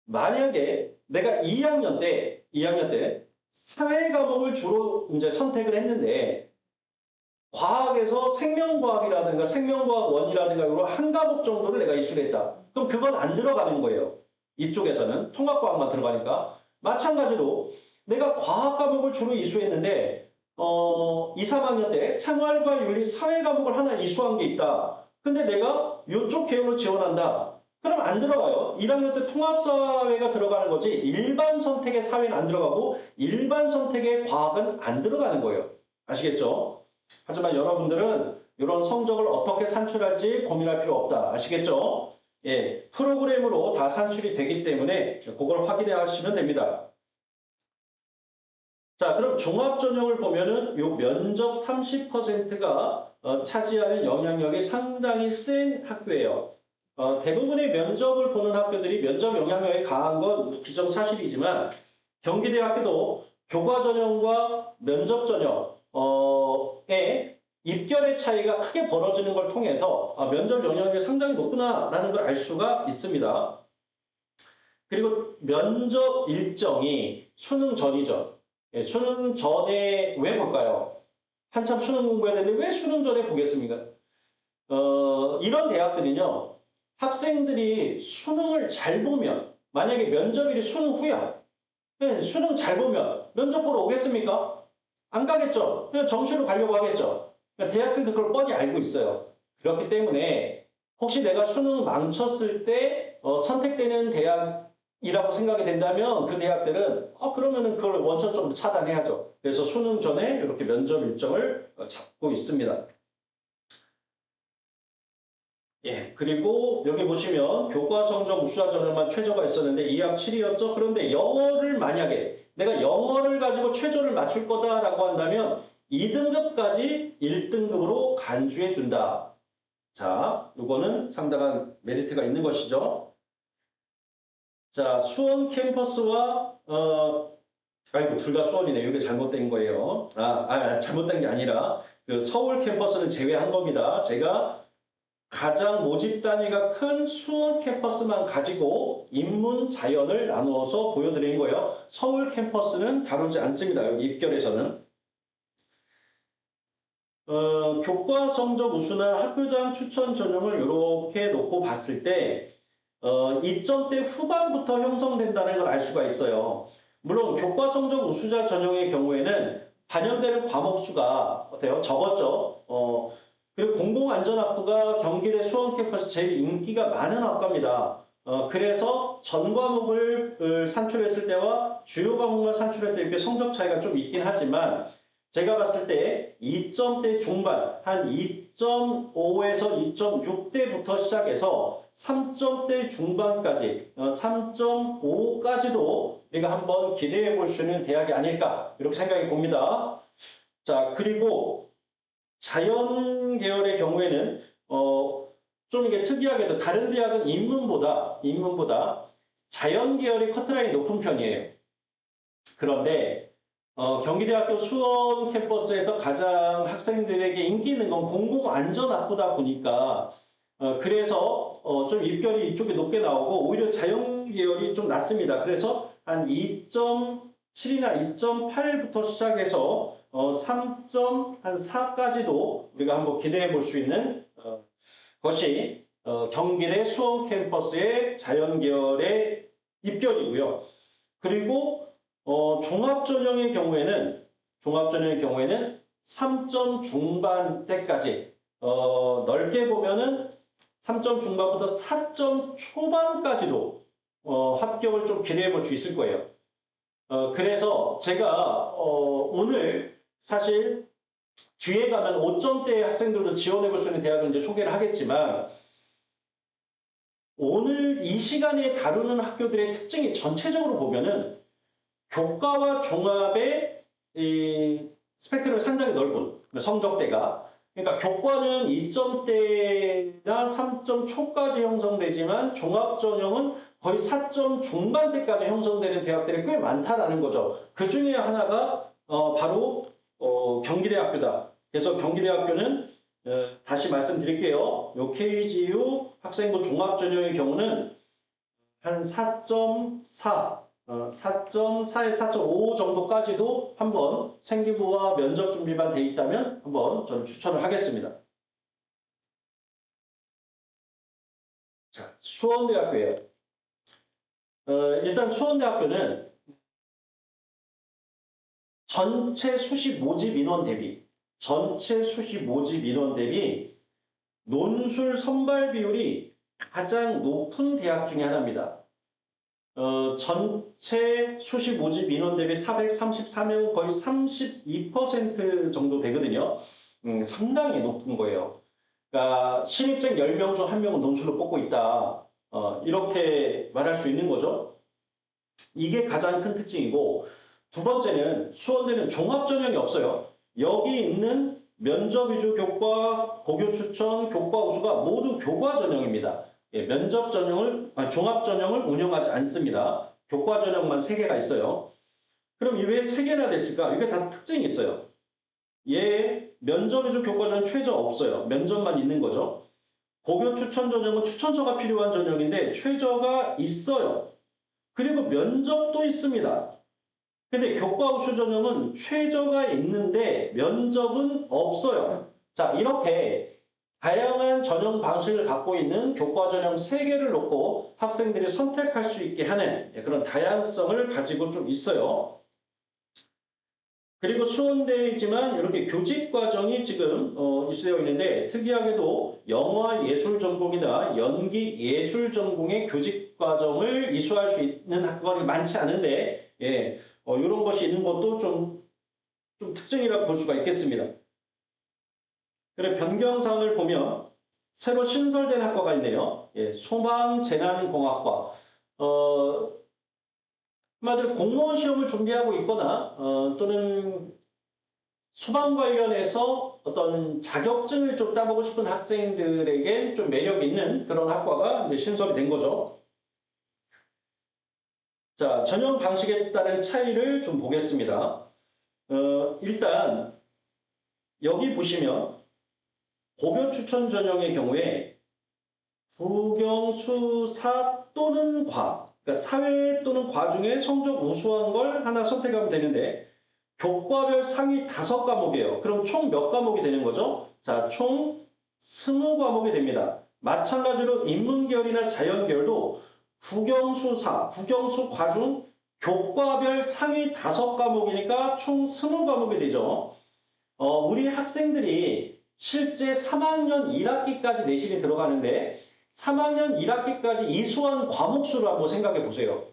Speaker 1: 만약에 내가 2학년 때 사회 과목을 주로 이제 선택을 했는데 과학에서 생명과학이라든가 생명과학 원이라든가 이런 한 과목 정도를 내가 이수를 했다. 그럼 그건 안 들어가는 거예요. 이쪽에서는 통합과학만 들어가니까. 마찬가지로 내가 과학 과목을 주로 이수했는데 2, 3학년 때 생활과 윤리 사회 과목을 하나 이수한 게 있다. 근데 내가 이쪽 계열로 지원한다. 그럼 안 들어가요. 1학년 때 통합사회가 들어가는 거지 일반 선택의 사회는 안 들어가고 일반 선택의 과학은 안 들어가는 거예요. 아시겠죠? 하지만 여러분들은 이런 성적을 어떻게 산출할지 고민할 필요 없다. 아시겠죠? 예, 프로그램으로 다 산출이 되기 때문에 그걸 확인해 하시면 됩니다. 자, 그럼 종합전형을 보면은 요 면접 30%가 차지하는 영향력이 상당히 센 학교예요. 대부분의 면접을 보는 학교들이 면접 영향력이 강한 건 기정사실이지만 경기대학교도 교과전형과 면접전형의 입결의 차이가 크게 벌어지는 걸 통해서 면접 영향력이 상당히 높구나라는 걸 알 수가 있습니다. 그리고 면접 일정이 수능 전이죠. 예, 수능 전에 왜 볼까요? 한참 수능 공부해야 되는데 왜 수능 전에 보겠습니까? 이런 대학들은요, 학생들이 수능을 잘 보면, 만약에 면접일이 수능 후야, 네, 수능 잘 보면 면접 보러 오겠습니까? 안 가겠죠? 그냥 정시로 가려고 하겠죠? 그러니까 대학들도 그걸 뻔히 알고 있어요. 그렇기 때문에 혹시 내가 수능 망쳤을 때 선택되는 대학이라고 생각이 된다면 그 대학들은 그러면은 그걸 원천적으로 차단해야죠. 그래서 수능 전에 이렇게 면접 일정을 잡고 있습니다. 예, 그리고 여기 보시면 교과 성적 우수화 전형만 최저가 있었는데 2학 7이었죠. 그런데 영어를 만약에 내가 영어를 가지고 최저를 맞출 거다라고 한다면 2등급까지 1등급으로 간주해 준다. 자, 요거는 상당한 메리트가 있는 것이죠. 자, 수원 캠퍼스와 아이고 둘 다 수원이네. 이게 잘못된 거예요. 잘못된 게 아니라 그 서울 캠퍼스는 제외한 겁니다. 제가 가장 모집 단위가 큰 수원 캠퍼스만 가지고 인문 자연을 나누어서 보여드리는 거예요. 서울 캠퍼스는 다루지 않습니다. 여기 입결에서는. 교과 성적 우수나 학교장 추천 전형을 이렇게 놓고 봤을 때 2점대 후반부터 형성된다는 걸 알 수가 있어요. 물론 교과 성적 우수자 전형의 경우에는 반영되는 과목 수가 어때요? 적었죠. 그리고 공공안전학부가 경기대 수원 캠퍼스 제일 인기가 많은 학과입니다. 그래서 전 과목을 산출했을 때와 주요 과목만 산출할 때 이렇게 성적 차이가 좀 있긴 하지만 제가 봤을 때 2점대 중반, 한 2.5에서 2.6대부터 시작해서 3점대 중반까지, 3.5까지도 우리가 한번 기대해 볼 수 있는 대학이 아닐까, 이렇게 생각이 봅니다. 자, 그리고 자연 계열의 경우에는, 좀 이게 특이하게도 다른 대학은 인문보다 자연 계열의 커트라인이 높은 편이에요. 그런데 경기대학교 수원 캠퍼스에서 가장 학생들에게 인기 있는 건 공공안전학부다 보니까 그래서 좀 입결이 이쪽에 높게 나오고 오히려 자연 계열이 좀 낮습니다. 그래서 한 2.7이나 2.8부터 시작해서 3.4까지도 우리가 한번 기대해 볼 수 있는 것이 경기대 수원 캠퍼스의 자연 계열의 입결이고요. 그리고 종합전형의 경우에는 3점 중반대까지 넓게 보면은 3점 중반부터 4점 초반까지도 합격을 좀 기대해 볼 수 있을 거예요. 그래서 제가 오늘 사실 뒤에 가면 5점대 학생들도 지원해 볼 수 있는 대학을 이제 소개를 하겠지만 오늘 이 시간에 다루는 학교들의 특징이 전체적으로 보면은 교과와 종합의 이 스펙트럼이 상당히 넓은 성적대가 그러니까 교과는 2점대나 3점 초까지 형성되지만 종합전형은 거의 4점 중반대까지 형성되는 대학들이 꽤 많다라는 거죠. 그 중에 하나가 바로 경기대학교다. 그래서 경기대학교는 다시 말씀드릴게요. 요 KGU 학생부 종합전형의 경우는 한 4.4 4.4에서 4.5 정도까지도 한번 생기부와 면접 준비만 돼 있다면 한번 저는 추천을 하겠습니다. 자, 수원대학교예요. 일단 수원대학교는 전체 수시 모집 인원 대비 논술 선발 비율이 가장 높은 대학 중에 하나입니다. 전체 수시 모집 인원 대비 434명, 거의 32% 정도 되거든요. 상당히 높은 거예요. 그러니까 신입생 10명 중 1명은 논술로 뽑고 있다. 이렇게 말할 수 있는 거죠. 이게 가장 큰 특징이고, 두 번째는 수원대는 종합 전형이 없어요. 여기 있는 면접 위주 교과, 고교 추천, 교과 우수가 모두 교과 전형입니다. 예, 면접 전형을, 종합 전형을 운영하지 않습니다. 교과 전형만 3개가 있어요. 그럼 이 왜 3개나 됐을까? 이게 다 특징이 있어요. 얘 면접 위주 교과 전형 최저 없어요. 면접만 있는 거죠. 고교 추천 전형은 추천서가 필요한 전형인데 최저가 있어요. 그리고 면접도 있습니다. 근데 교과 우수 전형은 최저가 있는데 면접은 없어요. 자, 이렇게 다양한 전형 방식을 갖고 있는 교과 전형 3개를 놓고 학생들이 선택할 수 있게 하는 그런 다양성을 가지고 좀 있어요. 그리고 수원대이지만 이렇게 교직 과정이 지금 이수되어 있는데 특이하게도 영화 예술 전공이나 연기 예술 전공의 교직 과정을 이수할 수 있는 학과가 많지 않은데 예, 이런 것이 있는 것도 좀 특징이라고 볼 수가 있겠습니다. 그래 변경사항을 보면 새로 신설된 학과가 있네요. 예, 소방재난공학과. 한마디로 공무원 시험을 준비하고 있거나 또는 소방 관련해서 어떤 자격증을 좀 따보고 싶은 학생들에게 좀 매력 있는 그런 학과가 이제 신설이 된 거죠. 자, 전형 방식에 따른 차이를 좀 보겠습니다. 일단 여기 보시면 고교 추천 전형의 경우에 국영수사 또는 과, 그러니까 사회 또는 과 중에 성적 우수한 걸 하나 선택하면 되는데 교과별 상위 5과목이에요. 그럼 총 몇 과목이 되는 거죠? 자, 총 20과목이 됩니다. 마찬가지로 인문계열이나 자연계열도 국영수사, 국영수과 중 교과별 상위 5과목이니까 총 20과목이 되죠. 우리 학생들이 실제 3학년 1학기까지 내신이 들어가는데 3학년 1학기까지 이수한 과목 수를 한번 생각해 보세요.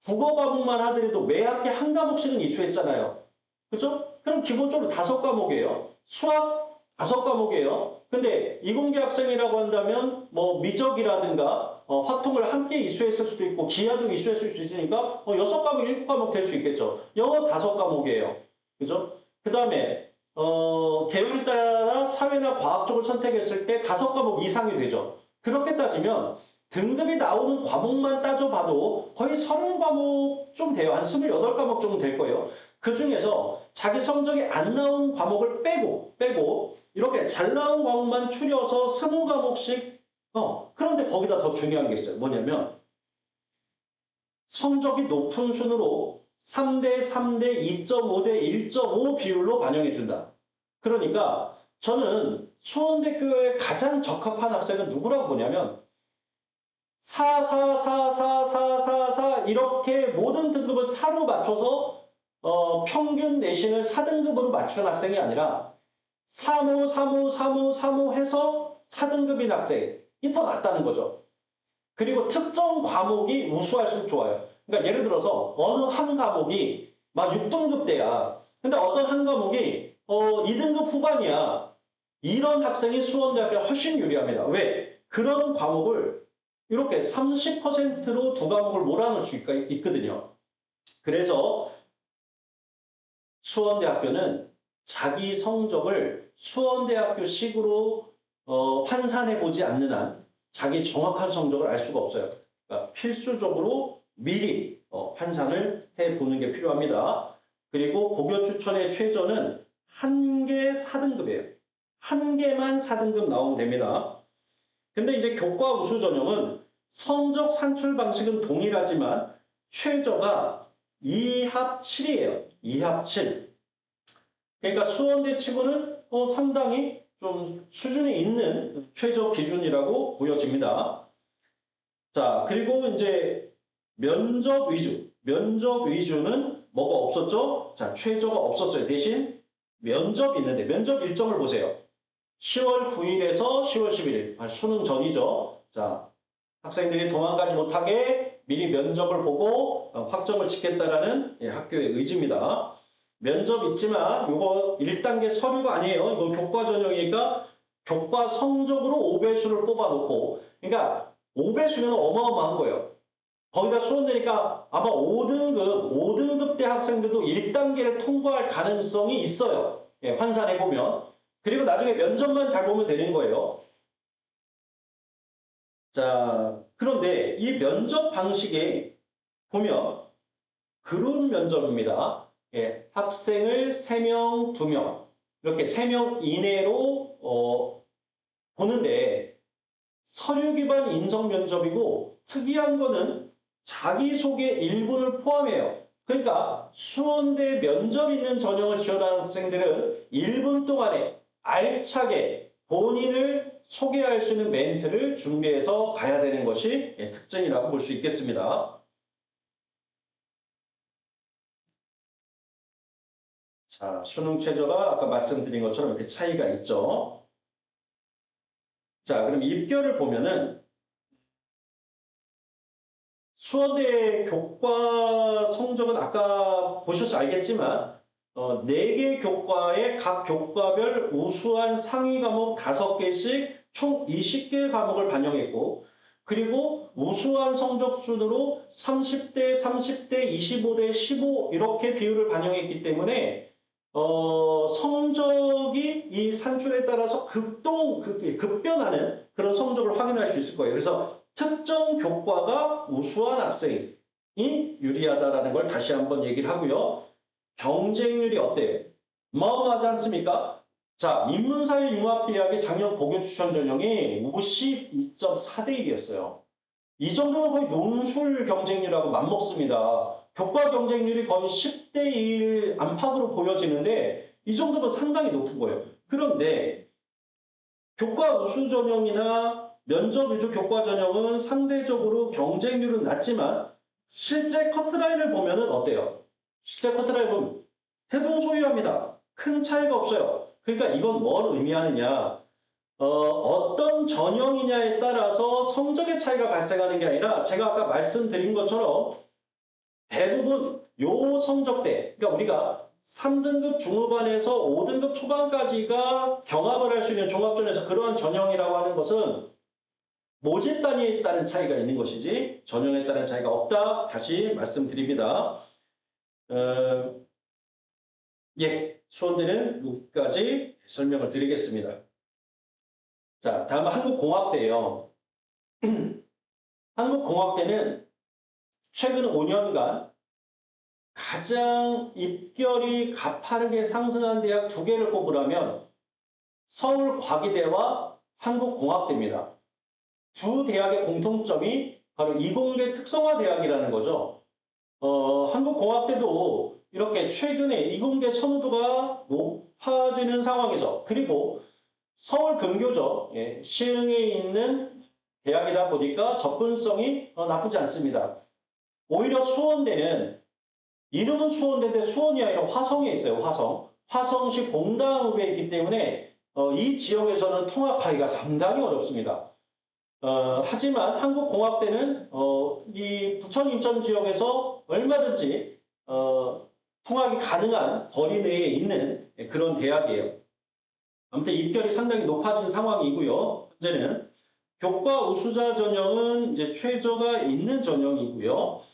Speaker 1: 국어 과목만 하더라도 매 학기 한 과목씩은 이수했잖아요. 그죠? 그럼 기본적으로 5과목이에요. 수학 5과목이에요. 근데 이공계 학생이라고 한다면 뭐 미적이라든가 화통을 함께 이수했을 수도 있고 기하도 이수했을 수 있으니까 6과목, 7과목 될 수 있겠죠. 영어 5과목이에요. 그죠? 그 다음에 계열에 따라 사회나 과학 쪽을 선택했을 때 5과목 이상이 되죠. 그렇게 따지면 등급이 나오는 과목만 따져봐도 거의 30과목 좀 돼요. 한 28과목 정도 될 거예요. 그 중에서 자기 성적이 안 나온 과목을 빼고 이렇게 잘 나온 과목만 추려서 20과목씩 그런데 거기다 더 중요한 게 있어요. 뭐냐면 성적이 높은 순으로 3대 3대 2.5대 1.5 비율로 반영해준다. 그러니까 저는 수원대교에 가장 적합한 학생은 누구라고 보냐면 4, 4, 4, 4, 4, 4, 4 이렇게 모든 등급을 4로 맞춰서 평균 내신을 4등급으로 맞추는 학생이 아니라 3호, 3호, 3호, 3호 해서 4등급인 학생이 더 낫다는 거죠. 그리고 특정 과목이 우수할수록 좋아요. 그러니까 예를 들어서 어느 한 과목이 막 6등급대야. 근데 어떤 한 과목이 2등급 후반이야. 이런 학생이 수원대학교에 훨씬 유리합니다. 왜? 그런 과목을 이렇게 30%로 두 과목을 몰아넣을 수 있거든요. 그래서 수원대학교는 자기 성적을 수원대학교식으로 환산해보지 않는 한 자기 정확한 성적을 알 수가 없어요. 그러니까 필수적으로 미리 환산을 해보는 게 필요합니다. 그리고 고교 추천의 최저는 한 개 4등급이에요. 한 개만 4등급 나오면 됩니다. 근데 이제 교과 우수 전형은 성적 산출 방식은 동일하지만 최저가 2합 7이에요. 2합 7. 그러니까 수원대 치고는 상당히 좀 수준이 있는 최저 기준이라고 보여집니다. 자, 그리고 이제 면접 위주. 면접 위주는 뭐가 없었죠? 자, 최저가 없었어요. 대신 면접이 있는데 면접 일정을 보세요. 10월 9일에서 10월 11일. 수능 전이죠. 자, 학생들이 도망가지 못하게 미리 면접을 보고 확정을 짓겠다라는 학교의 의지입니다. 면접 있지만 이거 1단계 서류가 아니에요. 이거 교과 전형이니까 교과 성적으로 5배수를 뽑아놓고 그러니까 5배수면 어마어마한 거예요. 거기다 수원대니까 아마 5등급 대 학생들도 1단계를 통과할 가능성이 있어요. 예, 환산해보면. 그리고 나중에 면접만 잘 보면 되는 거예요. 자, 그런데 이 면접 방식에 보면 그룹 면접입니다. 예, 학생을 3명, 2명 이렇게 3명 이내로 보는데 서류 기반 인성 면접이고 특이한 거는 자기소개 일부를 포함해요. 그러니까 수원대 면접 있는 전형을 지원하는 학생들은 1분 동안에 알차게 본인을 소개할 수 있는 멘트를 준비해서 가야 되는 것이 특징이라고 볼 수 있겠습니다. 자, 수능 최저가 아까 말씀드린 것처럼 이렇게 차이가 있죠. 자, 그럼 입결을 보면은 수원대 교과 성적은 아까 보셔서 알겠지만 4개 교과에 각 교과별 우수한 상위 과목 5개씩 총 20개 과목을 반영했고 그리고 우수한 성적 순으로 30대, 30대, 25대, 15 이렇게 비율을 반영했기 때문에 성적이 이 산출에 따라서 급변하는 그런 성적을 확인할 수 있을 거예요. 그래서 특정 교과가 우수한 학생이 유리하다라는 걸 다시 한번 얘기를 하고요. 경쟁률이 어때요? 어마어마하지 않습니까? 자, 인문사회융합대학의 작년 고교 추천 전형이 52.4대 1이었어요. 이 정도면 거의 논술 경쟁률하고 맞먹습니다. 교과 경쟁률이 거의 10대 1 안팎으로 보여지는데 이 정도면 상당히 높은 거예요. 그런데 교과 우수 전형이나 면접 위주 교과 전형은 상대적으로 경쟁률은 낮지만 실제 커트라인을 보면은 어때요? 실제 커트라인 보면 대동소이합니다. 큰 차이가 없어요. 그러니까 이건 뭘 의미하느냐? 어떤 전형이냐에 따라서 성적의 차이가 발생하는 게 아니라 제가 아까 말씀드린 것처럼 대부분 요 성적대, 그러니까 우리가 3등급 중후반에서 5등급 초반까지가 경합을 할 수 있는 종합전에서 그러한 전형이라고 하는 것은 모집 단위에 따른 차이가 있는 것이지 전형에 따른 차이가 없다. 다시 말씀드립니다. 예, 수원대는 여기까지 설명을 드리겠습니다. 자, 다음은 한국공학대예요. 한국공학대는 최근 5년간 가장 입결이 가파르게 상승한 대학 2개를 꼽으라면 서울과기대와 한국공학대입니다. 두 대학의 공통점이 바로 이공계 특성화 대학이라는 거죠. 한국공학대도 이렇게 최근에 이공계 선호도가 높아지는 상황에서 그리고 서울 근교죠. 예, 시흥에 있는 대학이다 보니까 접근성이 나쁘지 않습니다. 오히려 수원대는 이름은 수원대인데 수원이 아니라 화성에 있어요. 화성. 화성시 봉담읍에 있기 때문에 이 지역에서는 통학하기가 상당히 어렵습니다. 하지만 한국공학대는 이 부천 인천 지역에서 얼마든지 통학이 가능한 거리 내에 있는 그런 대학이에요. 아무튼 입결이 상당히 높아진 상황이고요. 현재는 교과 우수자 전형은 이제 최저가 있는 전형이고요.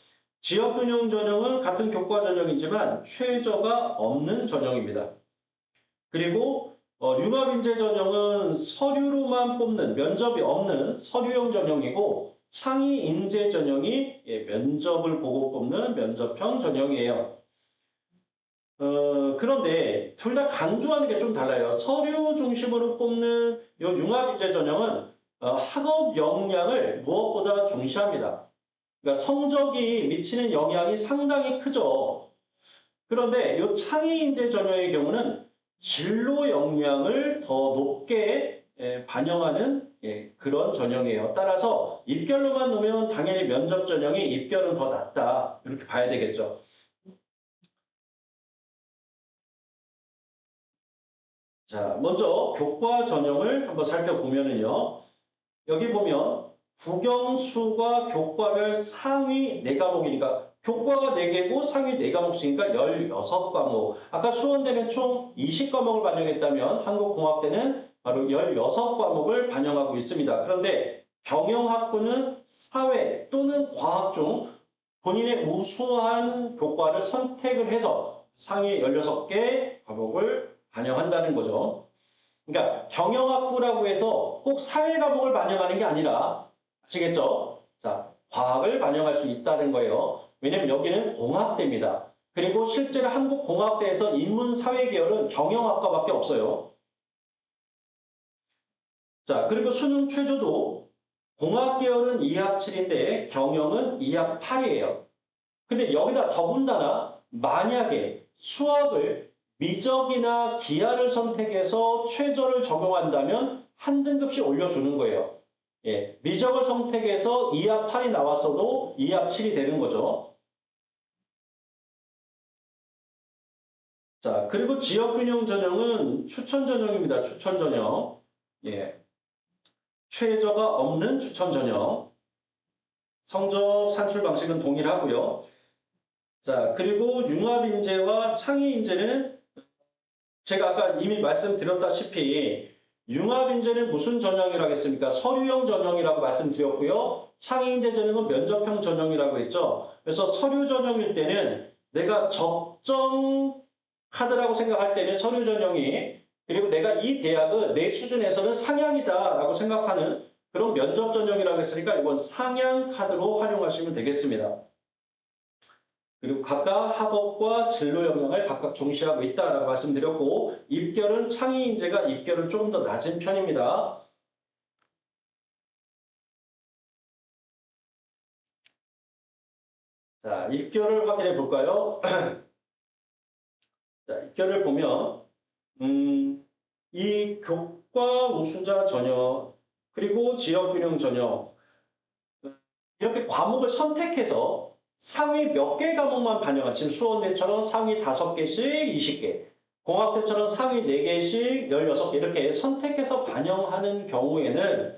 Speaker 1: 지역균형 전형은 같은 교과 전형이지만 최저가 없는 전형입니다. 그리고 융합인재 전형은 서류로만 뽑는 면접이 없는 서류형 전형이고 창의 인재 전형이 면접을 보고 뽑는 면접형 전형이에요. 그런데 둘 다 강조하는 게 좀 달라요. 서류 중심으로 뽑는 이 융합인재 전형은 학업 역량을 무엇보다 중시합니다. 그러니까 성적이 미치는 영향이 상당히 크죠. 그런데 이 창의인재 전형의 경우는 진로 역량을 더 높게 반영하는 그런 전형이에요. 따라서 입결로만 놓으면 당연히 면접 전형이 입결은 더 낮다. 이렇게 봐야 되겠죠. 자, 먼저 교과 전형을 한번 살펴보면은요. 여기 보면 국영수가 교과별 상위 4과목이니까 교과가 4개고 상위 4과목이니까 16과목. 아까 수원대는 총 20과목을 반영했다면 한국공학대는 바로 16과목을 반영하고 있습니다. 그런데 경영학부는 사회 또는 과학 중 본인의 우수한 교과를 선택을 해서 상위 16개 과목을 반영한다는 거죠. 그러니까 경영학부라고 해서 꼭 사회 과목을 반영하는 게 아니라 아시겠죠? 자, 과학을 반영할 수 있다는 거예요. 왜냐면 여기는 공학대입니다. 그리고 실제로 한국공학대에서 인문사회 계열은 경영학과밖에 없어요. 자, 그리고 수능 최저도 공학 계열은 2학 7인데 경영은 2학 8이에요. 근데 여기다 더군다나 만약에 수학을 미적이나 기하를 선택해서 최저를 적용한다면 한 등급씩 올려주는 거예요. 예, 미적을 선택해서 2합 8이 나왔어도 2합 7이 되는 거죠. 자, 그리고 지역균형 전형은 추천 전형입니다. 추천 전형. 예, 최저가 없는 추천 전형. 성적 산출 방식은 동일하고요. 자, 그리고 융합인재와 창의인재는 제가 아까 이미 말씀드렸다시피 융합인재는 무슨 전형이라고 했습니까? 서류형 전형이라고 말씀드렸고요. 창의인재 전형은 면접형 전형이라고 했죠. 그래서 서류 전형일 때는 내가 적정 카드라고 생각할 때는 서류 전형이 그리고 내가 이 대학은 내 수준에서는 상향이다라고 생각하는 그런 면접 전형이라고 했으니까 이건 상향 카드로 활용하시면 되겠습니다. 그리고 각각 학업과 진로 역량을 각각 중시하고 있다라고 말씀드렸고 입결은 창의인재가 입결은 조금 더 낮은 편입니다. 자, 입결을 확인해 볼까요? 자, 입결을 보면 이 교과 우수자 전형 그리고 지역균형 전형 이렇게 과목을 선택해서 상위 몇 개 과목만 반영한 지금 수원대처럼 상위 5개씩 20개 공학대처럼 상위 4개씩 16개 이렇게 선택해서 반영하는 경우에는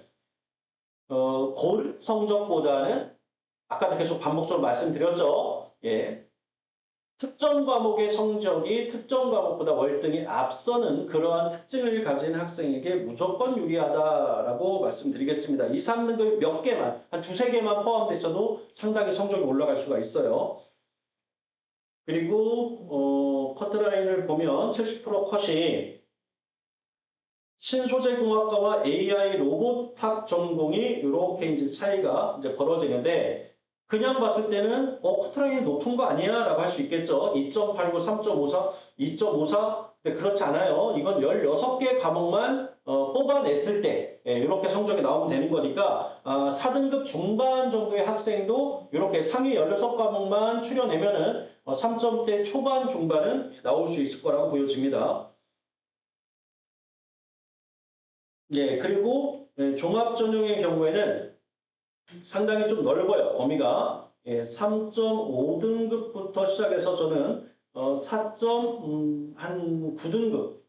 Speaker 1: 고를 성적보다는 아까도 계속 반복적으로 말씀드렸죠. 예. 특정 과목의 성적이 특정 과목보다 월등히 앞서는 그러한 특징을 가진 학생에게 무조건 유리하다라고 말씀드리겠습니다. 2, 3등급 몇 개만, 한 두세 개만 포함됐어도 상당히 성적이 올라갈 수가 있어요. 그리고 커트라인을 보면 70% 컷이 신소재공학과와 AI 로봇학 전공이 이렇게 이제 차이가 이제 벌어지는데 그냥 봤을 때는 커트라인이 높은 거 아니야? 라고 할 수 있겠죠. 2.89, 3.54, 2.54. 근데 그렇지 않아요. 이건 16개 과목만 뽑아냈을 때 이렇게 성적이 나오면 되는 거니까 4등급 중반 정도의 학생도 이렇게 상위 16과목만 추려내면은 3점대 초반 중반은 나올 수 있을 거라고 보여집니다. 예, 그리고 종합 전형의 경우에는 상당히 좀 넓어요. 범위가 3.5등급부터 시작해서 저는 4.9등급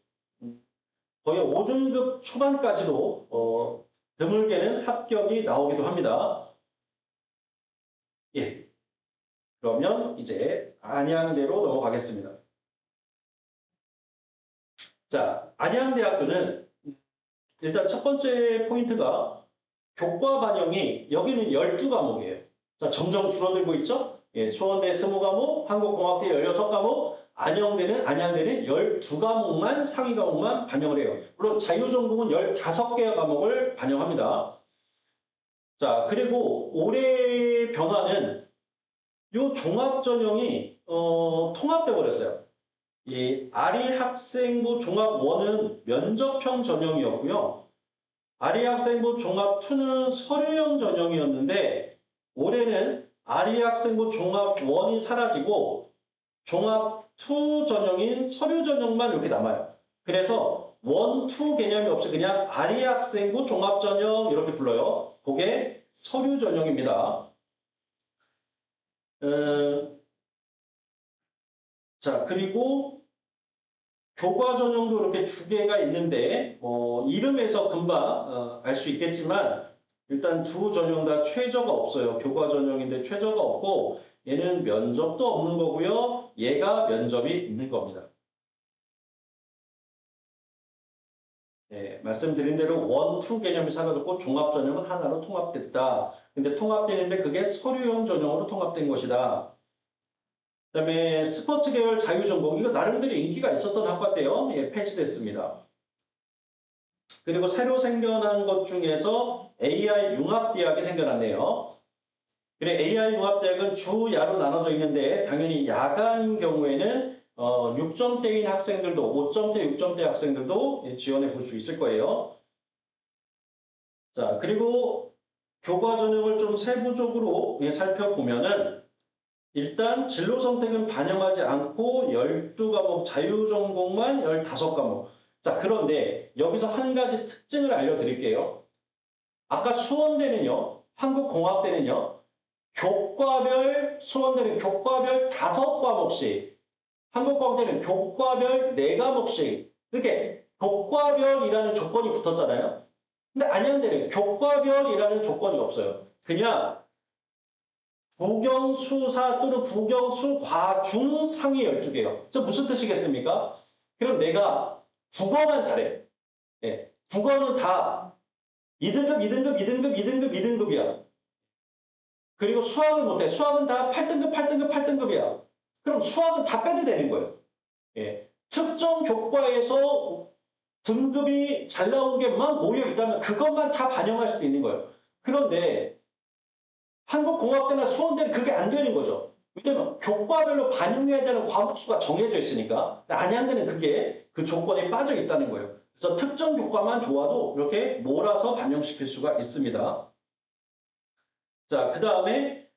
Speaker 1: 거의 5등급 초반까지도 드물게는 합격이 나오기도 합니다. 예, 그러면 이제 안양대로 넘어가겠습니다. 자, 안양대학교는 일단 첫 번째 포인트가 교과 반영이 여기는 12과목이에요. 자, 점점 줄어들고 있죠? 예, 수원대 20과목, 한국공학대 16과목, 안양대는 12과목만 상위 과목만 반영을 해요. 물론 자유전공은 15개 과목을 반영합니다. 자, 그리고 올해 변화는 요 종합전형이 통합돼 버렸어요. 이 아리학생부 종합1은 면접형 전형이었고요. 아리학생부 종합2는 서류형 전형이었는데 올해는 아리학생부 종합 1이 사라지고 종합 2 전형인 서류 전형만 이렇게 남아요. 그래서 1, 2 개념이 없이 그냥 아리학생부 종합 전형 이렇게 불러요. 그게 서류 전형입니다. 자, 그리고 교과 전형도 이렇게 두 개가 있는데 이름에서 금방 알 수 있겠지만 일단 두 전형 다 최저가 없어요. 교과 전형인데 최저가 없고 얘는 면접도 없는 거고요. 얘가 면접이 있는 겁니다. 네, 말씀드린 대로 1, 2 개념이 사라졌고 종합 전형은 하나로 통합됐다. 근데 통합되는데 그게 서류형 전형으로 통합된 것이다. 그다음에 스포츠 계열 자유전공 이거 나름대로 인기가 있었던 학과인데요. 예, 폐지됐습니다. 그리고 새로 생겨난 것 중에서 AI 융합대학이 생겨났네요. 그래 AI 융합대학은 주, 야로 나눠져 있는데 당연히 야간 경우에는 6점대인 학생들도 5점대, 6점대 학생들도 예, 지원해 볼 수 있을 거예요. 자, 그리고 교과 전형을 좀 세부적으로 예, 살펴보면은 일단 진로 선택은 반영하지 않고 12과목 자유전공만 15과목. 자, 그런데 여기서 한 가지 특징을 알려드릴게요. 아까 수원대는요, 한국공학대는요, 수원대는 교과별 5과목씩, 한국공학대는 교과별 4과목씩, 이렇게 교과별이라는 조건이 붙었잖아요. 근데 안양대는 교과별이라는 조건이 없어요. 그냥 국영수사 또는 국영수과중 상위 12개요. 저 무슨 뜻이겠습니까? 그럼 내가 국어만 잘해. 예, 국어는 다 2등급, 2등급, 2등급, 2등급, 2등급이야. 그리고 수학을 못해. 수학은 다 8등급, 8등급, 8등급이야. 그럼 수학은 다 빼도 되는 거예요. 예. 특정 교과에서 등급이 잘 나온 게만 모여 있다면 그것만 다 반영할 수도 있는 거예요. 그런데 한국공학대나 수원대는 그게 안 되는 거죠. 왜냐면 교과별로 반영해야 되는 과목수가 정해져 있으니까. 안양대는 그게 그 조건에 빠져 있다는 거예요. 그래서 특정 교과만 좋아도 이렇게 몰아서 반영시킬 수가 있습니다. 자, 그 다음에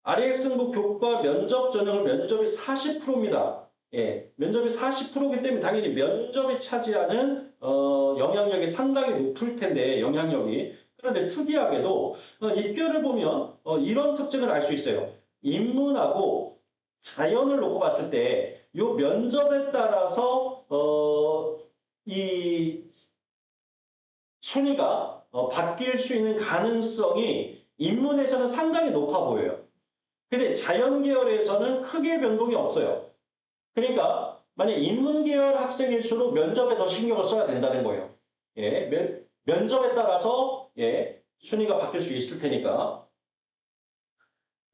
Speaker 1: RX승부 교과 면접 전형은 면접이 40%입니다. 예, 면접이 40%이기 때문에 당연히 면접이 차지하는 영향력이 상당히 높을 텐데 영향력이 그런데 특이하게도 입결을 보면 이런 특징을 알 수 있어요. 인문하고 자연을 놓고 봤을 때 이 면접에 따라서 이 순위가 바뀔 수 있는 가능성이 인문에서는 상당히 높아 보여요. 근데 자연 계열에서는 크게 변동이 없어요. 그러니까 만약 인문 계열 학생일수록 면접에 더 신경을 써야 된다는 거예요. 예, 면접에 따라서 예, 순위가 바뀔 수 있을 테니까.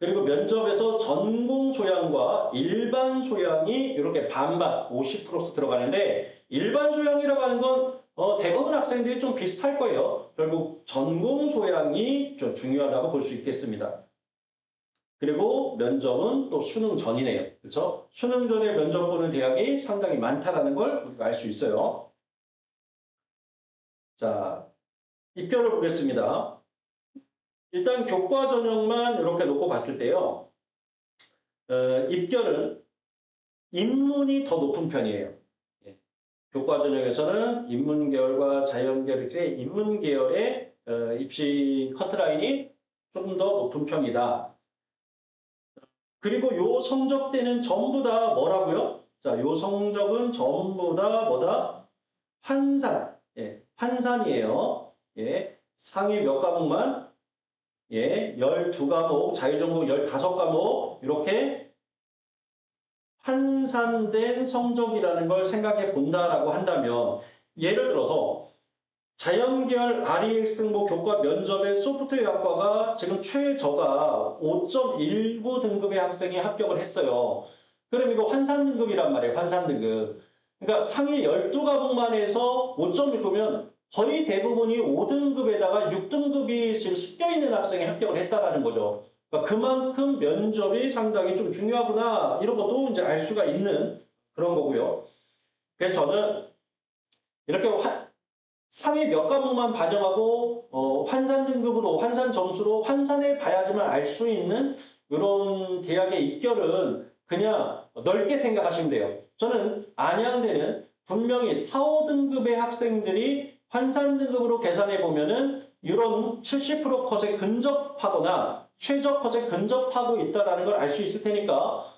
Speaker 1: 그리고 면접에서 전공 소양과 일반 소양이 이렇게 반반 50%씩 들어가는데 일반 소양이라고 하는 건 대부분 학생들이 좀 비슷할 거예요. 결국 전공 소양이 좀 중요하다고 볼 수 있겠습니다. 그리고 면접은 또 수능 전이네요. 그렇죠? 수능 전에 면접 보는 대학이 상당히 많다라는 걸 우리가 알 수 있어요. 자, 입결을 보겠습니다. 일단 교과 전형만 이렇게 놓고 봤을 때요. 입결은 인문이 더 높은 편이에요. 예. 교과 전형에서는 인문 계열과 자연 계열, 인문 계열의 입시 커트라인이 조금 더 높은 편이다. 그리고 요 성적대는 전부 다 뭐라고요? 자, 요 성적은 전부 다 뭐다? 환산. 예, 환산이에요. 예, 상위 몇 과목만? 예, 12과목, 자유전공 15과목, 이렇게 환산된 성적이라는 걸 생각해 본다라고 한다면, 예를 들어서, 자연계열 REX승부 교과 면접의 소프트웨어학과가 지금 최저가 5.19 등급의 학생이 합격을 했어요. 그럼 이거 환산 등급이란 말이에요. 환산 등급. 그러니까 상위 12과목만 해서 5.19면 거의 대부분이 5등급에다가 6등급이 지금 섞여 있는 학생이 합격을 했다라는 거죠. 그러니까 그만큼 면접이 상당히 좀 중요하구나. 이런 것도 이제 알 수가 있는 그런 거고요. 그래서 저는 이렇게 상위 몇 과목만 반영하고 환산 등급으로 환산 점수로 환산해 봐야지만 알 수 있는 이런 대학의 입결은 그냥 넓게 생각하시면 돼요. 저는 안양대는 분명히 4, 5등급의 학생들이 환산 등급으로 계산해 보면은 이런 70% 컷에 근접하거나 최저 컷에 근접하고 있다는 걸 알 수 있을 테니까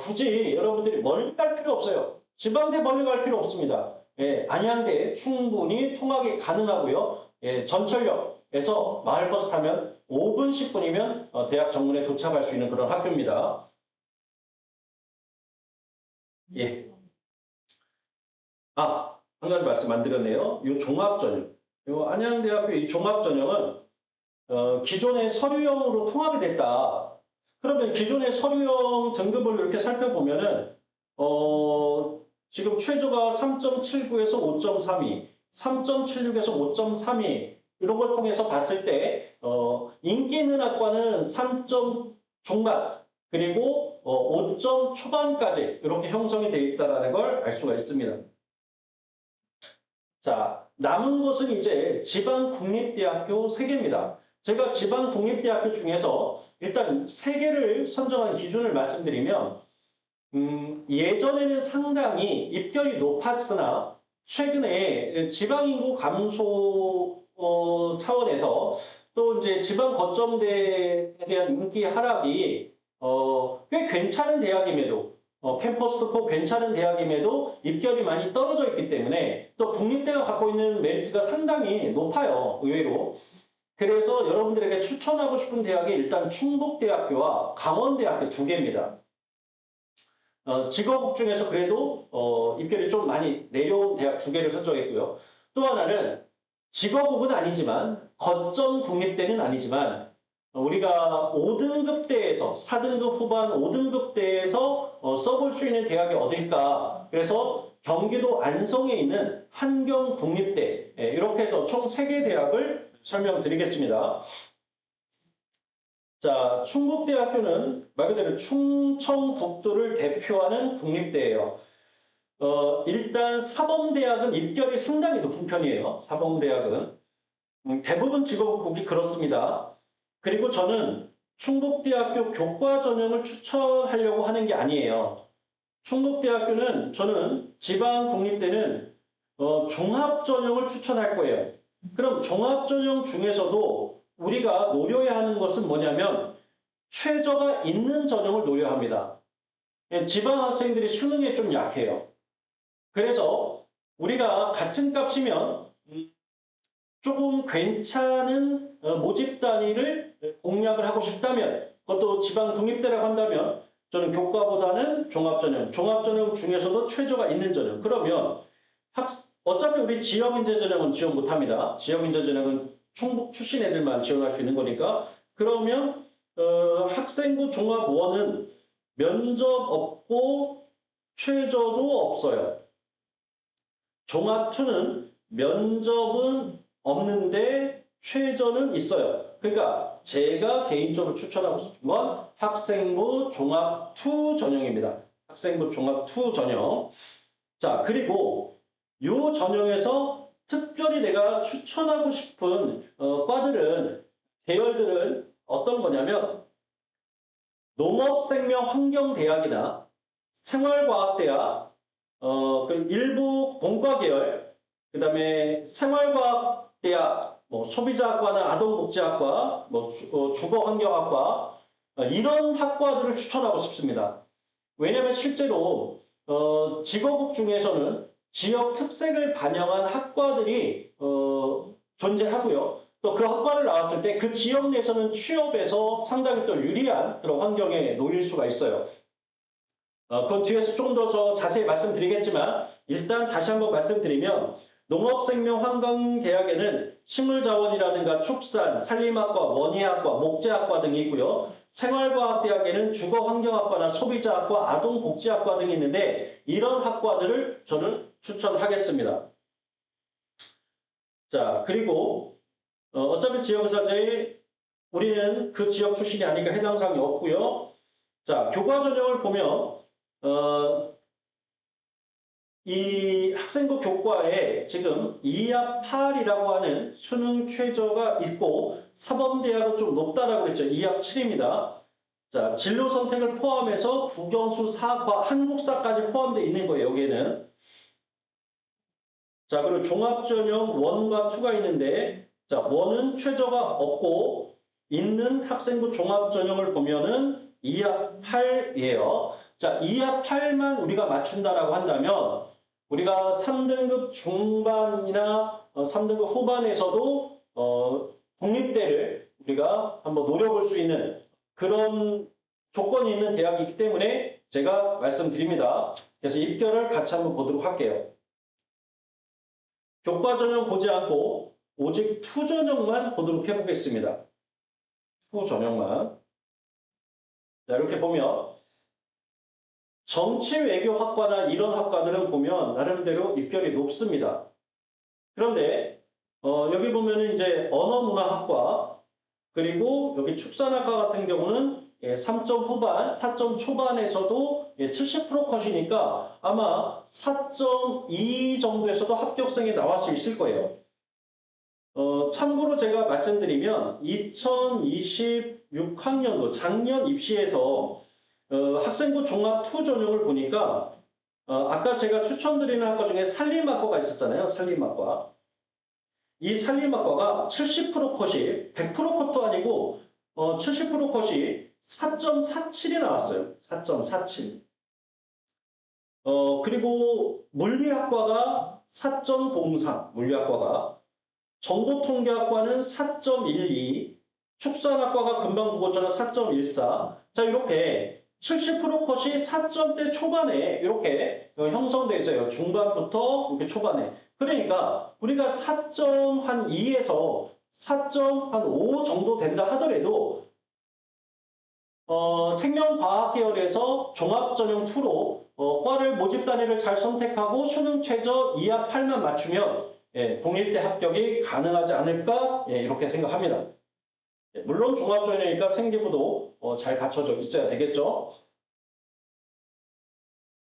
Speaker 1: 굳이 여러분들이 멀리 갈 필요 없어요. 지방대 멀리 갈 필요 없습니다. 예, 안양대 충분히 통학이 가능하고요. 예, 전철역에서 마을버스 타면 5분, 10분이면 대학 정문에 도착할 수 있는 그런 학교입니다. 예. 한 가지 말씀 안 드렸네요. 이 종합전형. 이 안양대학교 이 종합전형은 기존의 서류형으로 통합이 됐다. 그러면 기존의 서류형 등급을 이렇게 살펴보면은 지금 최저가 3.79에서 5.32, 3.76에서 5.32 이런 걸 통해서 봤을 때 인기 있는 학과는 3점 중반 그리고 5점 초반까지 이렇게 형성이 되어 있다는 걸 알 수가 있습니다. 자, 남은 것은 이제 지방국립대학교 3개입니다. 제가 지방국립대학교 중에서 일단 3개를 선정한 기준을 말씀드리면 예전에는 상당히 입결이 높았으나 최근에 지방인구 감소 차원에서 또 이제 지방 거점대에 대한 인기 하락이 꽤 괜찮은 대학임에도 캠퍼스도 꼭 괜찮은 대학임에도 입결이 많이 떨어져 있기 때문에 또 국립대가 갖고 있는 메리트가 상당히 높아요. 의외로. 그래서 여러분들에게 추천하고 싶은 대학이 일단 충북대학교와 강원대학교 2개입니다. 직업국 중에서 그래도 입결이 좀 많이 내려온 대학 2개를 선정했고요. 또 하나는 직업국은 아니지만 거점 국립대는 아니지만 우리가 5등급대에서 4등급 후반 5등급대에서 써볼 수 있는 대학이 어딜까? 그래서 경기도 안성에 있는 한경국립대 이렇게 해서 총 3개 대학을 설명드리겠습니다. 자, 충북대학교는 말 그대로 충청북도를 대표하는 국립대예요. 일단 사범대학은 입결이 상당히 높은 편이에요. 사범대학은. 대부분 직업국이 그렇습니다. 그리고 저는 충북대학교 교과 전형을 추천하려고 하는 게 아니에요. 충북대학교는 저는 지방국립대는 종합 전형을 추천할 거예요. 그럼 종합 전형 중에서도 우리가 노려야 하는 것은 뭐냐면 최저가 있는 전형을 노려야 합니다. 지방 학생들이 수능에 좀 약해요. 그래서 우리가 같은 값이면 조금 괜찮은 모집 단위를 공략을 하고 싶다면 그것도 지방 국립대라고 한다면 저는 교과보다는 종합전형, 종합전형 중에서도 최저가 있는 전형. 그러면 어차피 우리 지역인재 전형은 지원 못합니다. 지역인재 전형은 충북 출신 애들만 지원할 수 있는 거니까 그러면 학생부 종합1은 면접 없고 최저도 없어요. 종합2는 면접은 없는데 최저는 있어요. 그러니까 제가 개인적으로 추천하고 싶은 건 학생부 종합2 전형입니다. 학생부 종합2 전형. 자, 그리고 이 전형에서 특별히 내가 추천하고 싶은 과들은 계열들은 어떤 거냐면 농업생명환경대학이나 생활과학대학, 그리고 일부 공과 계열, 그 다음에 생활과학대학, 뭐 소비자학과나 아동복지학과, 뭐 주거환경학과 이런 학과들을 추천하고 싶습니다. 왜냐하면 실제로 직업국 중에서는 지역 특색을 반영한 학과들이 존재하고요. 또 그 학과를 나왔을 때 그 지역 내에서는 취업에서 상당히 또 유리한 그런 환경에 놓일 수가 있어요. 그건 뒤에서 조금 더 자세히 말씀드리겠지만 일단 다시 한번 말씀드리면 농업생명환경대학에는 식물자원이라든가 축산, 산림학과, 원예학과, 목재학과 등이 있고요. 생활과학대학에는 주거환경학과나 소비자학과, 아동복지학과 등이 있는데 이런 학과들을 저는 추천하겠습니다. 자, 그리고 어차피 지역의사제에 우리는 그 지역 출신이 아니니까 해당 사항이 없고요. 자, 교과 전형을 보면 이 학생부 교과에 지금 2합 8이라고 하는 수능 최저가 있고 사범대학은 좀 높다라고 그랬죠. 2합 7입니다. 자, 진로 선택을 포함해서 국영수, 사과, 한국사까지 포함되어 있는 거예요, 여기에는. 자, 그리고 종합전형 1과 2가 있는데, 자, 1은 최저가 없고, 있는 학생부 종합전형을 보면은 2합 8이에요. 자, 2합 8만 우리가 맞춘다라고 한다면, 우리가 3등급 중반이나 3등급 후반에서도, 국립대를 우리가 한번 노려볼 수 있는 그런 조건이 있는 대학이기 때문에 제가 말씀드립니다. 그래서 입결을 같이 한번 보도록 할게요. 교과 전형 보지 않고 오직 투 전형만 보도록 해보겠습니다. 투 전형만. 자, 이렇게 보면 정치 외교학과나 이런 학과들은 보면 나름대로 입결이 높습니다. 그런데 여기 보면은 이제 언어문화학과 그리고 여기 축산학과 같은 경우는 3점 후반, 4점 초반에서도 70% 컷이니까 아마 4.2 정도에서도 합격생이 나올 수 있을 거예요. 참고로 제가 말씀드리면 2026학년도 작년 입시에서 학생부 종합 2 전형을 보니까 아까 제가 추천드리는 학과 중에 산림학과가 있었잖아요. 산림학과. 이 산림학과가 70% 컷이 100% 컷도 아니고 70% 컷이 4.47이 나왔어요. 4.47. 그리고 물리학과가 4.03, 물리학과가 정보통계학과는 4.12, 축산학과가 금방 보고처럼 4.14. 자, 이렇게 70% 컷이 4점대 초반에 이렇게 형성되어 있어요. 중반부터 이렇게 초반에. 그러니까 우리가 4.2에서 4.5 정도 된다 하더라도 생명과학 계열에서 종합전형 2로 과를 모집 단위를 잘 선택하고 수능 최저 2합 8만 맞추면 국립대 합격이 가능하지 않을까 이렇게 생각합니다. 물론 종합전형이니까 생기부도 잘 갖춰져 있어야 되겠죠.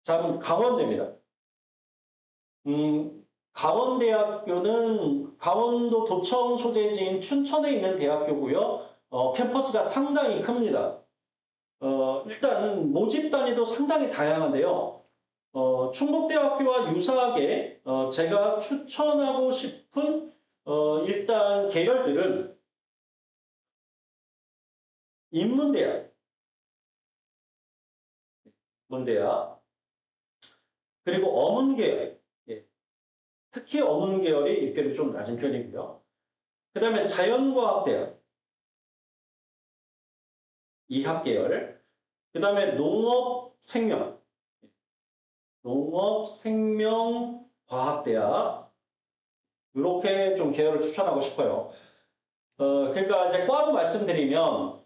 Speaker 1: 자, 그럼 강원대입니다. 강원대학교는 강원도 도청 소재지인 춘천에 있는 대학교고요. 캠퍼스가 상당히 큽니다. 일단 모집 단위도 상당히 다양한데요. 충북대학교와 유사하게 제가 추천하고 싶은 일단 계열들은 인문대학, 문대학, 그리고 어문계열, 특히 어문계열이 입결이 좀 낮은 편이고요. 그 다음에 자연과학대학, 이학계열, 그 다음에 농업생명, 농업생명과학대학, 이렇게 좀 계열을 추천하고 싶어요. 그러니까 이제 과로 말씀드리면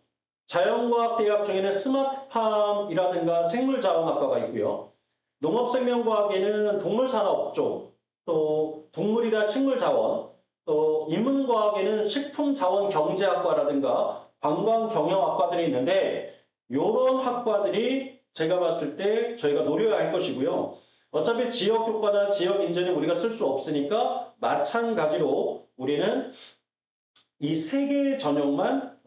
Speaker 1: 자연과학대학 중에는 스마트팜이라든가 생물자원학과가 있고요. 농업생명과학에는 동물산업 쪽, 또 동물이나 식물자원, 또 인문과학에는 식품자원경제학과라든가 관광경영학과들이 있는데 이런 학과들이 제가 봤을 때 저희가 노려야 할 것이고요. 어차피 지역교과나 지역인재는 우리가 쓸 수 없으니까 마찬가지로 우리는 이 세 개의 전형만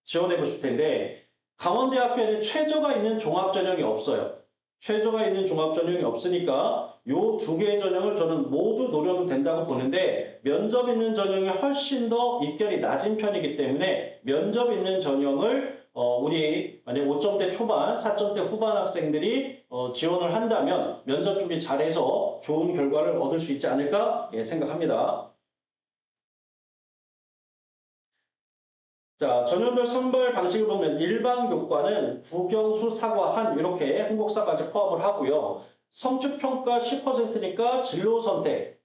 Speaker 1: 지원해 보실 텐데 강원대학교에는 최저가 있는 종합전형이 없어요. 최저가 있는 종합전형이 없으니까 요 두 개의 전형을 저는 모두 노려도 된다고 보는데 면접 있는 전형이 훨씬 더 입결이 낮은 편이기 때문에 면접 있는 전형을 우리 만약 5점대 초반, 4점대 후반 학생들이 지원을 한다면 면접 준비 잘해서 좋은 결과를 얻을 수 있지 않을까 생각합니다. 자, 전형별 선발 방식을 보면 일반 교과는 국영수, 사과, 한 이렇게 한국사까지 포함을 하고요. 성취평가 10%니까 진로 선택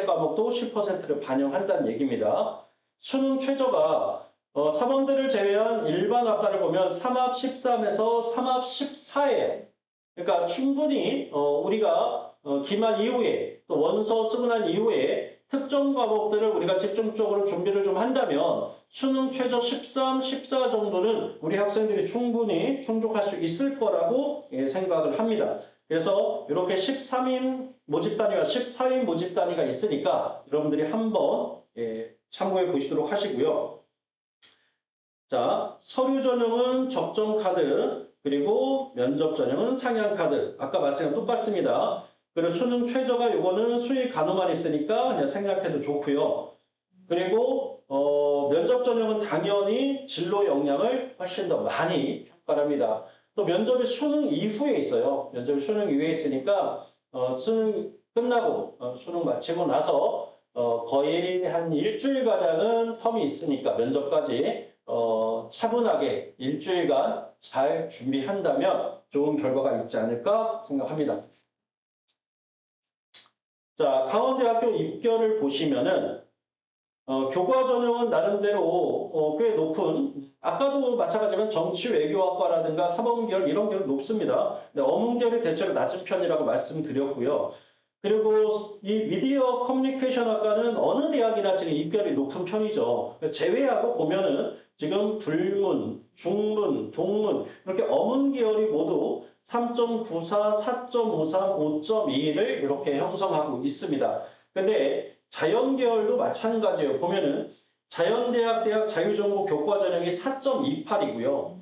Speaker 1: 과목도 10%를 반영한다는 얘기입니다. 수능 최저가 3원들을 제외한 일반 학과를 보면 3합 13에서 3합 14예요. 그러니까 충분히 우리가 기말 이후에 또 원서 쓰고 난 이후에 특정 과목들을 우리가 집중적으로 준비를 좀 한다면 수능 최저 13, 14 정도는 우리 학생들이 충분히 충족할 수 있을 거라고 생각을 합니다. 그래서 이렇게 13인 모집 단위와 14인 모집 단위가 있으니까 여러분들이 한번 참고해 보시도록 하시고요. 자, 서류 전형은 적정 카드, 그리고 면접 전형은 상향 카드. 아까 말씀과 똑같습니다. 그리고 수능 최저가 요거는 수익 간호만 있으니까 그냥 생략해도 좋고요. 그리고 면접 전형은 당연히 진로 역량을 훨씬 더 많이 평가합니다. 또 면접이 수능 이후에 있어요. 면접이 수능 이후에 있으니까 수능 끝나고 수능 마치고 나서 거의 한 일주일가량은 텀이 있으니까 면접까지 차분하게 일주일간 잘 준비한다면 좋은 결과가 있지 않을까 생각합니다. 자, 강원대학교 입결을 보시면은 교과 전형은 나름대로 꽤 높은, 아까도 마찬가지지만 정치 외교학과라든가 사범계열 이런 계열 높습니다. 근데 어문계열이 대체로 낮은 편이라고 말씀드렸고요. 그리고 이 미디어 커뮤니케이션 학과는 어느 대학이나 지금 입결이 높은 편이죠. 제외하고 보면은 지금 불문, 중문, 동문 이렇게 어문 계열이 모두 3.94, 4.53, 5.21을 이렇게 형성하고 있습니다. 근데 자연 계열도 마찬가지예요. 보면은 자연대학, 대학 자유전공 교과 전형이 4.28이고요.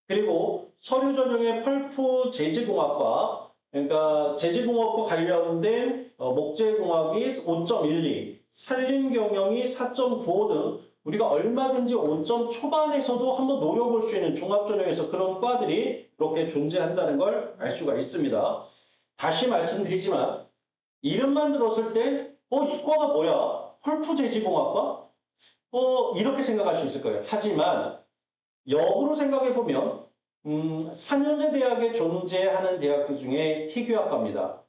Speaker 1: 그리고 서류 전형의 펄프 재지공학과, 그러니까 재지공학과 관련된 목재공학이 5.12, 산림경영이 4.95 등 우리가 얼마든지 5점 초반에서도 한번 노려볼 수 있는 종합전형에서 그런 과들이 이렇게 존재한다는 걸 알 수가 있습니다. 다시 말씀드리지만 이름만 들었을 때 이과가 뭐야? 펄프 재지공학과? 이렇게 생각할 수 있을 거예요. 하지만 역으로 생각해 보면 4년제 대학에 존재하는 대학들 중에 희귀학과입니다.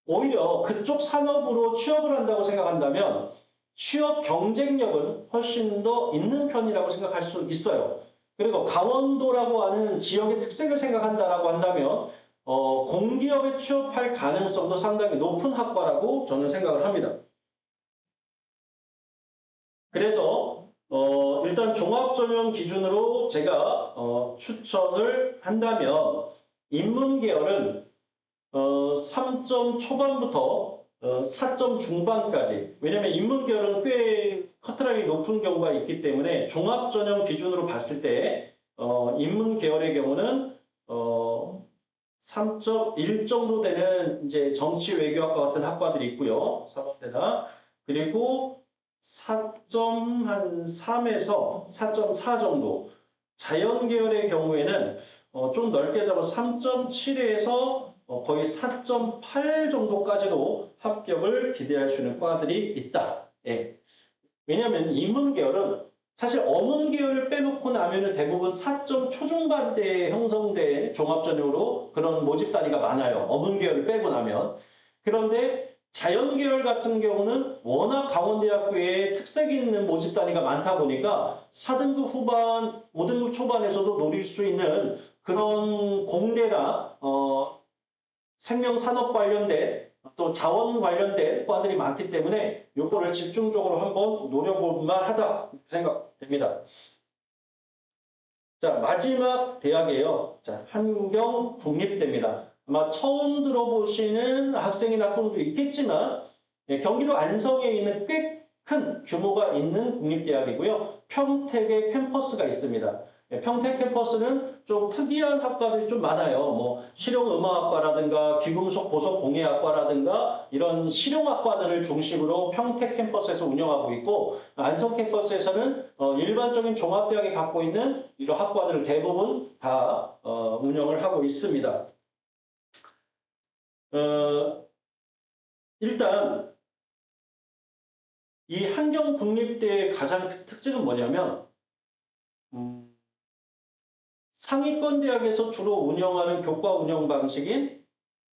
Speaker 1: 오히려 그쪽 산업으로 취업을 한다고 생각한다면 취업 경쟁력은 훨씬 더 있는 편이라고 생각할 수 있어요. 그리고 강원도라고 하는 지역의 특색을 생각한다라고 한다면 공기업에 취업할 가능성도 상당히 높은 학과라고 저는 생각을 합니다. 그래서 일단 종합전형 기준으로 제가 추천을 한다면 인문 계열은 3점 초반부터 4점 중반까지. 왜냐하면 인문 계열은 꽤 커트라인이 높은 경우가 있기 때문에 종합전형 기준으로 봤을 때 인문 계열의 경우는 3.1 정도 되는 이제 정치 외교학과 같은 학과들이 있고요. 사범대나 그리고 4.3에서 4.4 정도. 자연 계열의 경우에는 좀 넓게 잡아 3.7에서 거의 4.8 정도까지도 합격을 기대할 수 있는 과들이 있다. 예. 왜냐하면 인문 계열은 사실 어문 계열을 빼놓고 나면은 대부분 4점 초중반대에 형성된 종합전형으로 그런 모집 단위가 많아요. 어문 계열을 빼고 나면. 그런데 자연 계열 같은 경우는 워낙 강원대학교에 특색이 있는 모집 단위가 많다 보니까 4등급 후반, 5등급 초반에서도 노릴 수 있는 그런 공대나 생명산업 관련된 또 자원 관련된 과들이 많기 때문에 요거를 집중적으로 한번 노려볼 만하다 생각됩니다. 자, 마지막 대학이에요. 자, 한경국립대입니다. 아마 처음 들어보시는 학생이나 학부모도 있겠지만 경기도 안성에 있는 꽤 큰 규모가 있는 국립대학이고요. 평택에 캠퍼스가 있습니다. 평택 캠퍼스는 좀 특이한 학과들이 좀 많아요. 뭐 실용음악학과라든가 귀금속 고속공예학과라든가 이런 실용학과들을 중심으로 평택 캠퍼스에서 운영하고 있고 안성 캠퍼스에서는 일반적인 종합대학이 갖고 있는 이런 학과들을 대부분 다 운영을 하고 있습니다. 일단 이 한경국립대의 가장 큰 특징은 뭐냐면 상위권 대학에서 주로 운영하는 교과 운영 방식인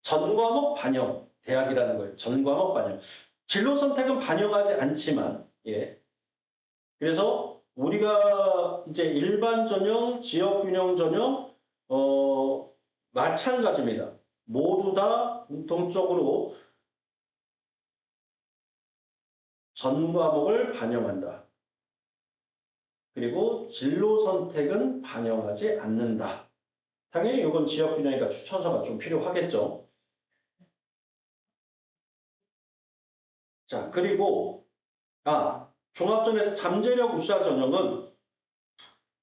Speaker 1: 전과목 반영 대학이라는 거예요. 전과목 반영. 진로 선택은 반영하지 않지만, 예. 그래서 우리가 이제 일반 전형, 지역 균형 전형, 마찬가지입니다. 모두 다 공통적으로 전과목을 반영한다. 그리고 진로 선택은 반영하지 않는다. 당연히 이건 지역 균형이니까 추천서가 좀 필요하겠죠. 자, 그리고 종합전에서 잠재력 우수자 전형은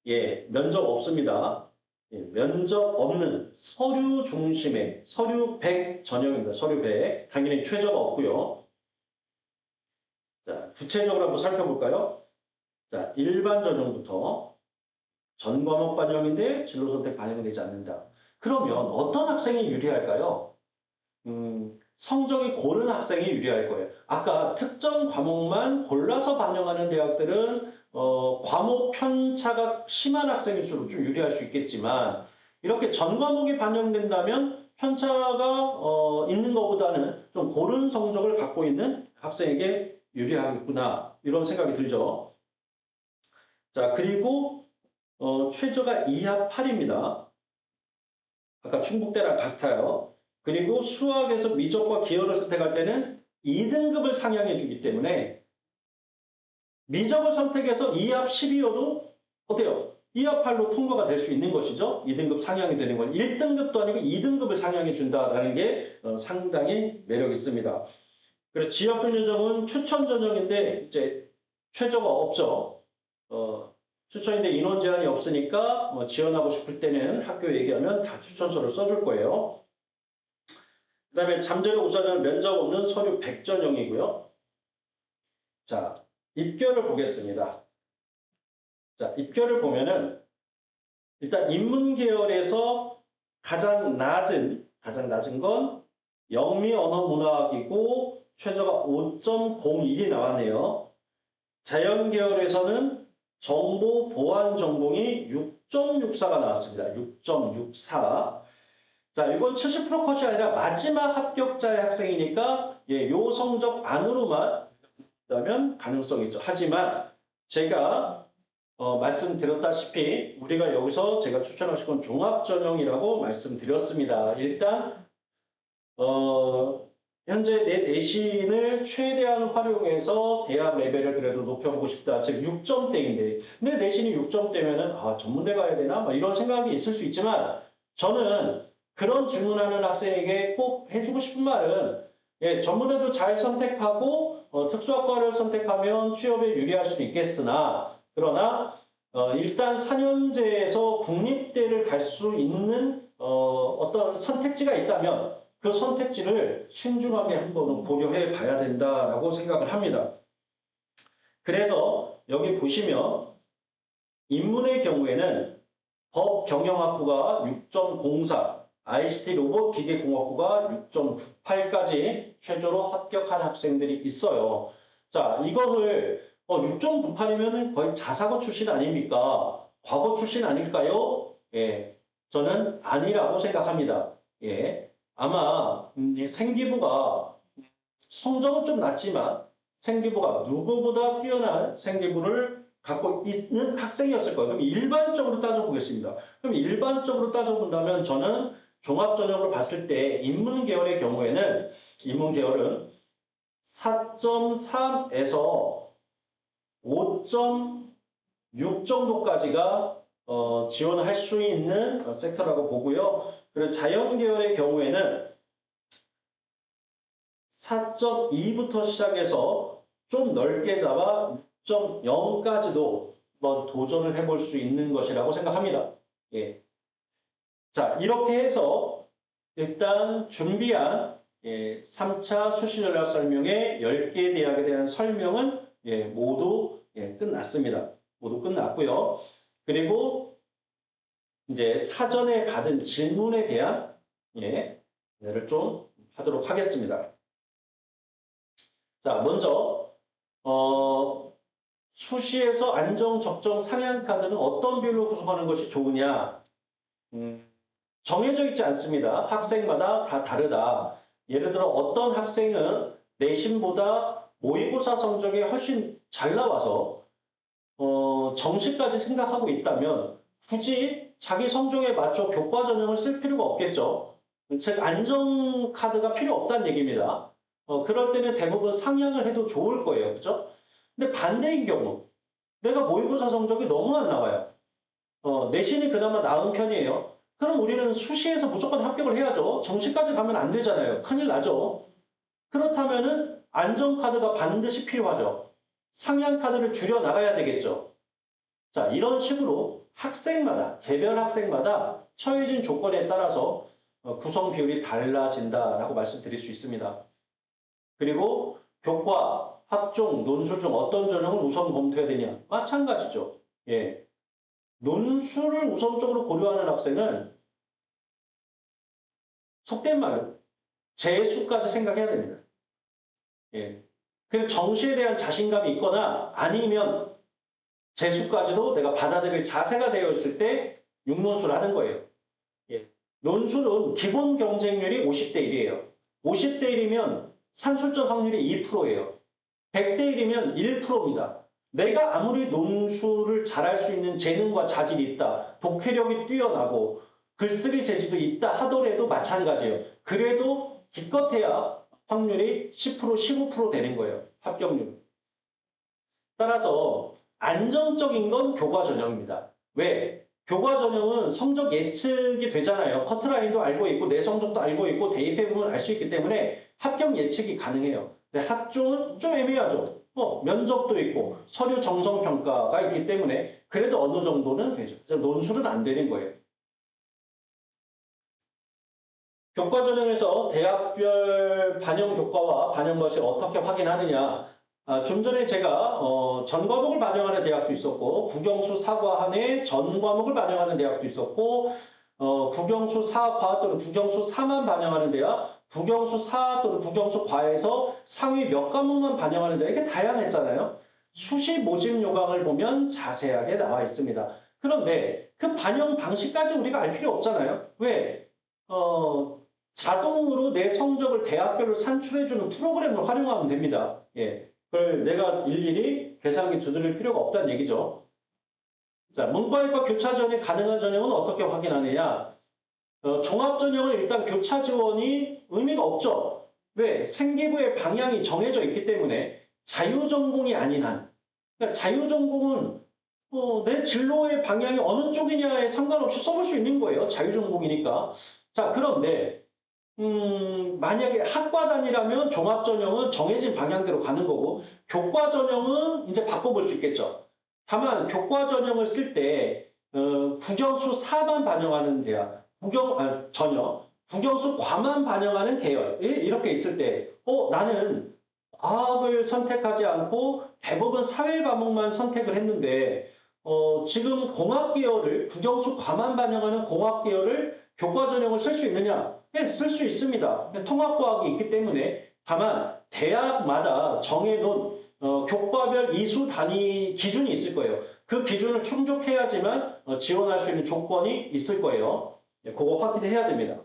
Speaker 1: 예, 면접 없습니다. 예, 면접 없는 서류 중심의 서류 100 전형입니다. 서류 100. 당연히 최저가 없고요. 자, 구체적으로 한번 살펴볼까요? 자, 일반 전형부터 전 과목 반영인데 진로 선택 반영이 되지 않는다. 그러면 어떤 학생이 유리할까요? 성적이 고른 학생이 유리할 거예요. 아까 특정 과목만 골라서 반영하는 대학들은 과목 편차가 심한 학생일수록 좀 유리할 수 있겠지만 이렇게 전 과목이 반영된다면 편차가 있는 것보다는 좀 고른 성적을 갖고 있는 학생에게 유리하겠구나 이런 생각이 들죠. 자, 그리고 최저가 2합 8입니다. 아까 충북대랑 같아요. 그리고 수학에서 미적과 기하를 선택할 때는 2등급을 상향해 주기 때문에 미적을 선택해서 2합 10이어도 어때요? 2합 8로 통과가 될 수 있는 것이죠. 2등급 상향이 되는 건 1등급도 아니고 2등급을 상향해 준다라는 게 상당히 매력 있습니다. 그리고 지역균형점은 추천 전형인데 이제 최저가 없죠. 추천인데 인원 제한이 없으니까 지원하고 싶을 때는 학교 얘기하면 다 추천서를 써줄 거예요. 그 다음에 잠재력 우수자는 면접 없는 서류 100전형이고요. 자, 입결을 보겠습니다. 자, 입결을 보면은 일단 인문 계열에서 가장 낮은 건 영미 언어 문학이고 최저가 5.01이 나왔네요. 자연 계열에서는 정보 보안 전공이 6.64가 나왔습니다. 6.64. 자, 이건 70% 컷이 아니라 마지막 합격자의 학생이니까 예, 요 성적 안으로만 있다면 가능성이 있죠. 하지만 제가 말씀드렸다시피 우리가 여기서 제가 추천하실 건 종합전형이라고 말씀드렸습니다. 일단 현재 내 내신을 최대한 활용해서 대학 레벨을 그래도 높여보고 싶다. 즉 6점대인데 내 내신이 6점대면은 전문대 가야 되나? 막 이런 생각이 있을 수 있지만 저는 그런 질문하는 학생에게 꼭 해주고 싶은 말은 예, 전문대도 잘 선택하고 특수학과를 선택하면 취업에 유리할 수는 있겠으나 그러나 일단 4년제에서 국립대를 갈 수 있는 어떤 선택지가 있다면 그 선택지를 신중하게 한번 고려해 봐야 된다라고 생각을 합니다. 그래서 여기 보시면 인문의 경우에는 법경영학부가 6.04, ICT 로봇기계공학부가 6.98까지 최저로 합격한 학생들이 있어요. 자, 이것을 6.98이면 거의 자사고 출신 아닙니까? 과거 출신 아닐까요? 예, 저는 아니라고 생각합니다. 예, 아마 생기부가 성적은 좀 낮지만 생기부가 누구보다 뛰어난 생기부를 갖고 있는 학생이었을 거예요. 그럼 일반적으로 따져보겠습니다. 그럼 일반적으로 따져본다면 저는 종합전형으로 봤을 때 인문계열의 경우에는 인문계열은 4.3에서 5.6 정도까지가 지원을 할 수 있는 섹터라고 보고요. 그리고 자연계열의 경우에는 4.2부터 시작해서 좀 넓게 잡아 6.0까지도 도전을 해볼 수 있는 것이라고 생각합니다. 예. 자, 이렇게 해서 일단 준비한 3차 수시 전략 설명의 10개 대학에 대한 설명은 모두 끝났습니다. 모두 끝났고요. 그리고 이제 사전에 받은 질문에 대한 를 좀 하도록 하겠습니다. 자, 먼저 수시에서 안정, 적정, 상향 카드는 어떤 비율로 구성하는 것이 좋으냐? 정해져 있지 않습니다. 학생마다 다 다르다. 예를 들어 어떤 학생은 내신보다 모의고사 성적이 훨씬 잘 나와서 정시까지 생각하고 있다면 굳이 자기 성적에 맞춰 교과 전형을 쓸 필요가 없겠죠. 즉 안정 카드가 필요 없다는 얘기입니다. 그럴 때는 대부분 상향을 해도 좋을 거예요. 그죠? 근데 반대인 경우 내가 모의고사 성적이 너무 안 나와요. 내신이 그나마 나은 편이에요. 그럼 우리는 수시에서 무조건 합격을 해야죠. 정시까지 가면 안 되잖아요. 큰일 나죠. 그렇다면은 안정카드가 반드시 필요하죠. 상향카드를 줄여 나가야 되겠죠. 자, 이런 식으로 학생마다, 개별 학생마다 처해진 조건에 따라서 구성 비율이 달라진다라고 말씀드릴 수 있습니다. 그리고 교과, 학종, 논술 중 어떤 전형을 우선 검토해야 되냐? 마찬가지죠. 예. 논술을 우선적으로 고려하는 학생은 속된 말로 재수까지 생각해야 됩니다. 예. 그 정시에 대한 자신감이 있거나 아니면 재수까지도 내가 받아들일 자세가 되어 있을 때 육론술을 하는 거예요. 예. 논술은 기본 경쟁률이 50대 1이에요. 50대 1이면 산술적 확률이 2%예요. 100대 1이면 1%입니다. 내가 아무리 논술을 잘할 수 있는 재능과 자질이 있다, 독해력이 뛰어나고 글쓰기 재주도 있다 하더라도 마찬가지예요. 그래도 기껏해야 확률이 10%, 15% 되는 거예요. 합격률. 따라서 안정적인 건 교과 전형입니다. 왜? 교과 전형은 성적 예측이 되잖아요. 커트라인도 알고 있고 내 성적도 알고 있고 대입해 보면 알 수 있기 때문에 합격 예측이 가능해요. 근데 학종은 좀 애매하죠. 면접도 있고 서류 정성 평가가 있기 때문에 그래도 어느 정도는 되죠. 그래서 논술은 안 되는 거예요. 교과 전형에서 대학별 반영 교과와 반영 것이 어떻게 확인하느냐. 좀 전에 제가 전 과목을 반영하는 대학도 있었고 국영수 사과한에 전 과목을 반영하는 대학도 있었고 국영수 사과 또는 국영수 사만 반영하는 대학, 국영수 사 또는 국영수 과에서 상위 몇 과목만 반영하는 대학 이게 다양했잖아요. 수시 모집 요강을 보면 자세하게 나와 있습니다. 그런데 그 반영 방식까지 우리가 알 필요 없잖아요. 왜? 자동으로 내 성적을 대학별로 산출해주는 프로그램을 활용하면 됩니다. 예. 그걸 내가 일일이 계산기 두드릴 필요가 없다는 얘기죠. 자, 문과일과 교차 지원이 가능한 전형은 어떻게 확인하느냐? 종합 전형은 일단 교차 지원이 의미가 없죠. 왜? 생기부의 방향이 정해져 있기 때문에 자유전공이 아닌 한. 그러니까 자유전공은 내 진로의 방향이 어느 쪽이냐에 상관없이 써볼 수 있는 거예요. 자유전공이니까. 자, 그런데 만약에 학과 단위라면 종합전형은 정해진 방향대로 가는 거고, 교과 전형은 이제 바꿔볼 수 있겠죠. 다만, 교과 전형을 쓸 때, 국영수 사만 반영하는 대학, 전형, 국영수 과만 반영하는 계열, 이렇게 있을 때, 나는 과학을 선택하지 않고 대부분 사회 과목만 선택을 했는데, 지금 공학 계열을, 국영수 과만 반영하는 공학 계열을 교과 전형을 쓸 수 있느냐? 네, 쓸 수 있습니다. 통합과학이 있기 때문에 다만 대학마다 정해놓은 교과별 이수 단위 기준이 있을 거예요. 그 기준을 충족해야지만 지원할 수 있는 조건이 있을 거예요. 네, 그거 확인해야 됩니다.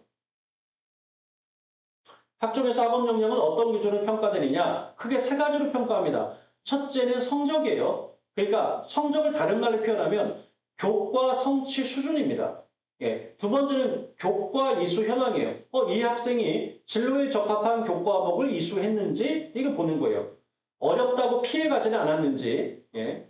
Speaker 1: 학종에서 학업 역량은 어떤 기준으로 평가되느냐? 크게 세 가지로 평가합니다. 첫째는 성적이에요. 그러니까 성적을 다른 말로 표현하면 교과 성취 수준입니다. 예. 두 번째는 교과 이수 현황이에요. 이 학생이 진로에 적합한 교과목을 이수했는지 이거 보는 거예요. 어렵다고 피해가지는 않았는지. 예.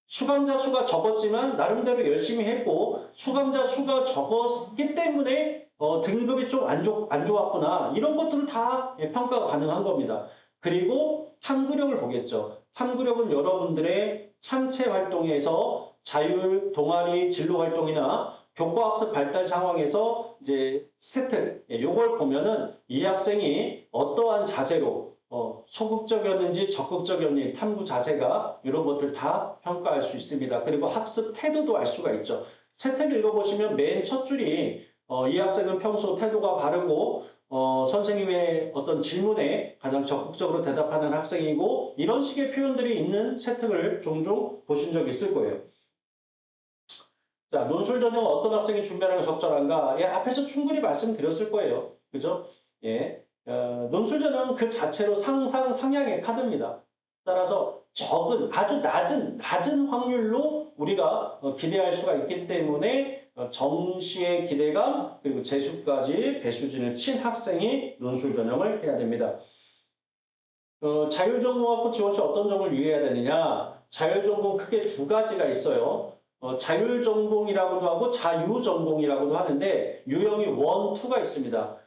Speaker 1: 수강자 수가 적었지만 나름대로 열심히 했고 수강자 수가 적었기 때문에 등급이 좀 안 좋았구나. 이런 것들을 다 평가가 가능한 겁니다. 그리고 탐구력을 보겠죠. 탐구력은 여러분들의 창체 활동에서 자율, 동아리, 진로 활동이나 교과학습 발달 상황에서 이제 세트, 요걸 보면은 이 학생이 어떠한 자세로 소극적이었는지 적극적이었는지 탐구 자세가 이런 것들 다 평가할 수 있습니다. 그리고 학습 태도도 알 수가 있죠. 세트를 읽어보시면 맨 첫 줄이 이 학생은 평소 태도가 바르고 선생님의 어떤 질문에 가장 적극적으로 대답하는 학생이고 이런 식의 표현들이 있는 세트를 종종 보신 적이 있을 거예요. 자, 논술 전형 어떤 학생이 준비하는 게 적절한가? 예, 앞에서 충분히 말씀드렸을 거예요. 그죠? 예. 논술 전형은 그 자체로 상향의 카드입니다. 따라서 아주 낮은 확률로 우리가 기대할 수가 있기 때문에 정시의 기대감, 그리고 재수까지 배수진을 친 학생이 논술 전형을 해야 됩니다. 자율전공학부 지원 시 어떤 점을 유의해야 되느냐? 자율전공 크게 두 가지가 있어요. 자율전공이라고도 하고 자유전공이라고도 하는데 유형이 1, 2가 있습니다.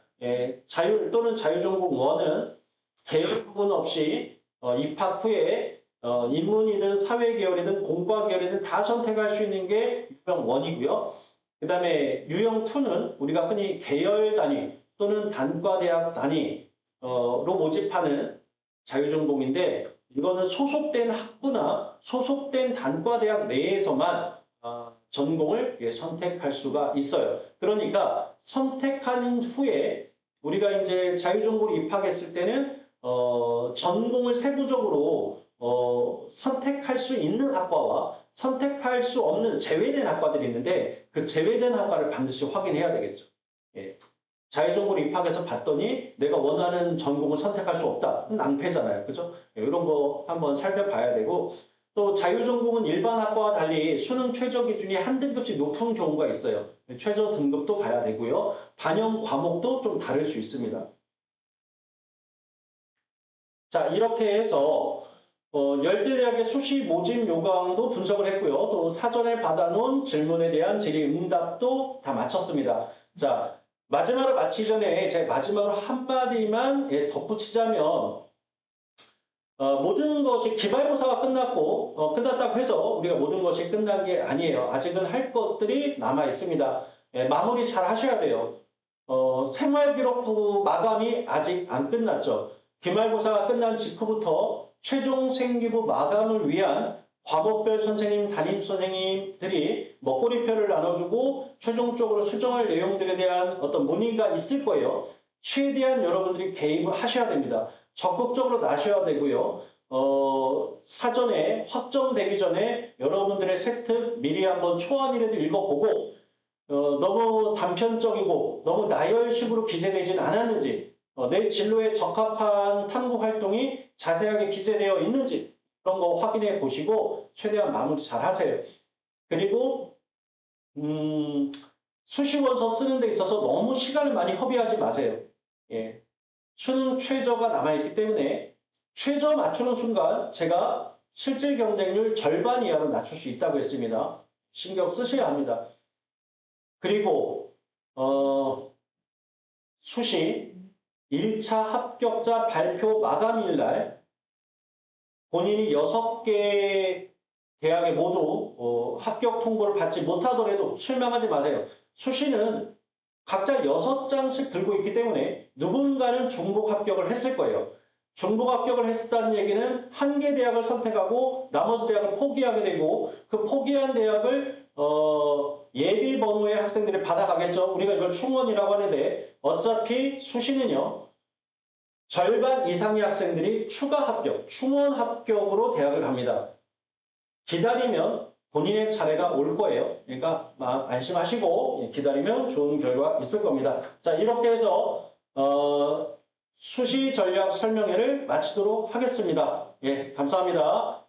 Speaker 1: 자율 또는 자유전공 1은 계열 구분 없이 입학 후에 인문이든 사회계열이든 공과계열이든 다 선택할 수 있는 게 유형 1이고요. 그 다음에 유형 2는 우리가 흔히 계열 단위 또는 단과대학 단위로 모집하는 자유전공인데 이거는 소속된 학부나 소속된 단과대학 내에서만 전공을 선택할 수가 있어요. 그러니까 선택한 후에 우리가 이제 자유전공을 입학했을 때는 전공을 세부적으로 선택할 수 있는 학과와 선택할 수 없는 제외된 학과들이 있는데 그 제외된 학과를 반드시 확인해야 되겠죠. 예. 자유전공을 입학해서 봤더니 내가 원하는 전공을 선택할 수 없다. 낭패잖아요. 그죠? 예, 이런 거 한번 살펴봐야 되고 또 자유전공은 일반 학과와 달리 수능 최저 기준이 한 등급씩 높은 경우가 있어요. 최저 등급도 봐야 되고요. 반영 과목도 좀 다를 수 있습니다. 자, 이렇게 해서 열대대학의 수시 모집 요강도 분석을 했고요. 또 사전에 받아놓은 질문에 대한 질의응답도 다 마쳤습니다. 자, 마지막으로 마치기 전에 제 마지막으로 한마디만 덧붙이자면 모든 것이 기말고사가 끝났다고 해서 우리가 모든 것이 끝난 게 아니에요. 아직은 할 것들이 남아 있습니다. 마무리 잘 하셔야 돼요. 생활기록부 마감이 아직 안 끝났죠. 기말고사가 끝난 직후부터 최종 생기부 마감을 위한 과목별 선생님, 담임 선생님들이 꼬리표를 나눠주고 최종적으로 수정할 내용들에 대한 어떤 문의가 있을 거예요. 최대한 여러분들이 개입을 하셔야 됩니다. 적극적으로 나셔야 되고요. 사전에 확정되기 전에 여러분들의 세특 미리 한번 초안이라도 읽어보고 너무 단편적이고 너무 나열식으로 기재되진 않았는지 내 진로에 적합한 탐구 활동이 자세하게 기재되어 있는지 그런 거 확인해 보시고 최대한 마무리 잘 하세요. 그리고 수시원서 쓰는 데 있어서 너무 시간을 많이 허비하지 마세요. 예. 수능 최저가 남아있기 때문에 최저 맞추는 순간 제가 실질 경쟁률 절반 이하로 낮출 수 있다고 했습니다. 신경 쓰셔야 합니다. 그리고 수시 1차 합격자 발표 마감일 날 본인이 6개 대학에 모두 합격 통보를 받지 못하더라도 실망하지 마세요. 수시는 각자 6장씩 들고 있기 때문에 누군가는 중복 합격을 했을 거예요. 중복 합격을 했다는 얘기는 한 개 대학을 선택하고 나머지 대학을 포기하게 되고 그 포기한 대학을 예비 번호의 학생들이 받아가겠죠. 우리가 이걸 충원이라고 하는데 어차피 수시는요. 절반 이상의 학생들이 추가 합격, 충원 합격으로 대학을 갑니다. 기다리면 본인의 차례가 올 거예요. 그러니까 안심하시고 기다리면 좋은 결과 있을 겁니다. 자, 이렇게 해서 수시 전략 설명회를 마치도록 하겠습니다. 예, 감사합니다.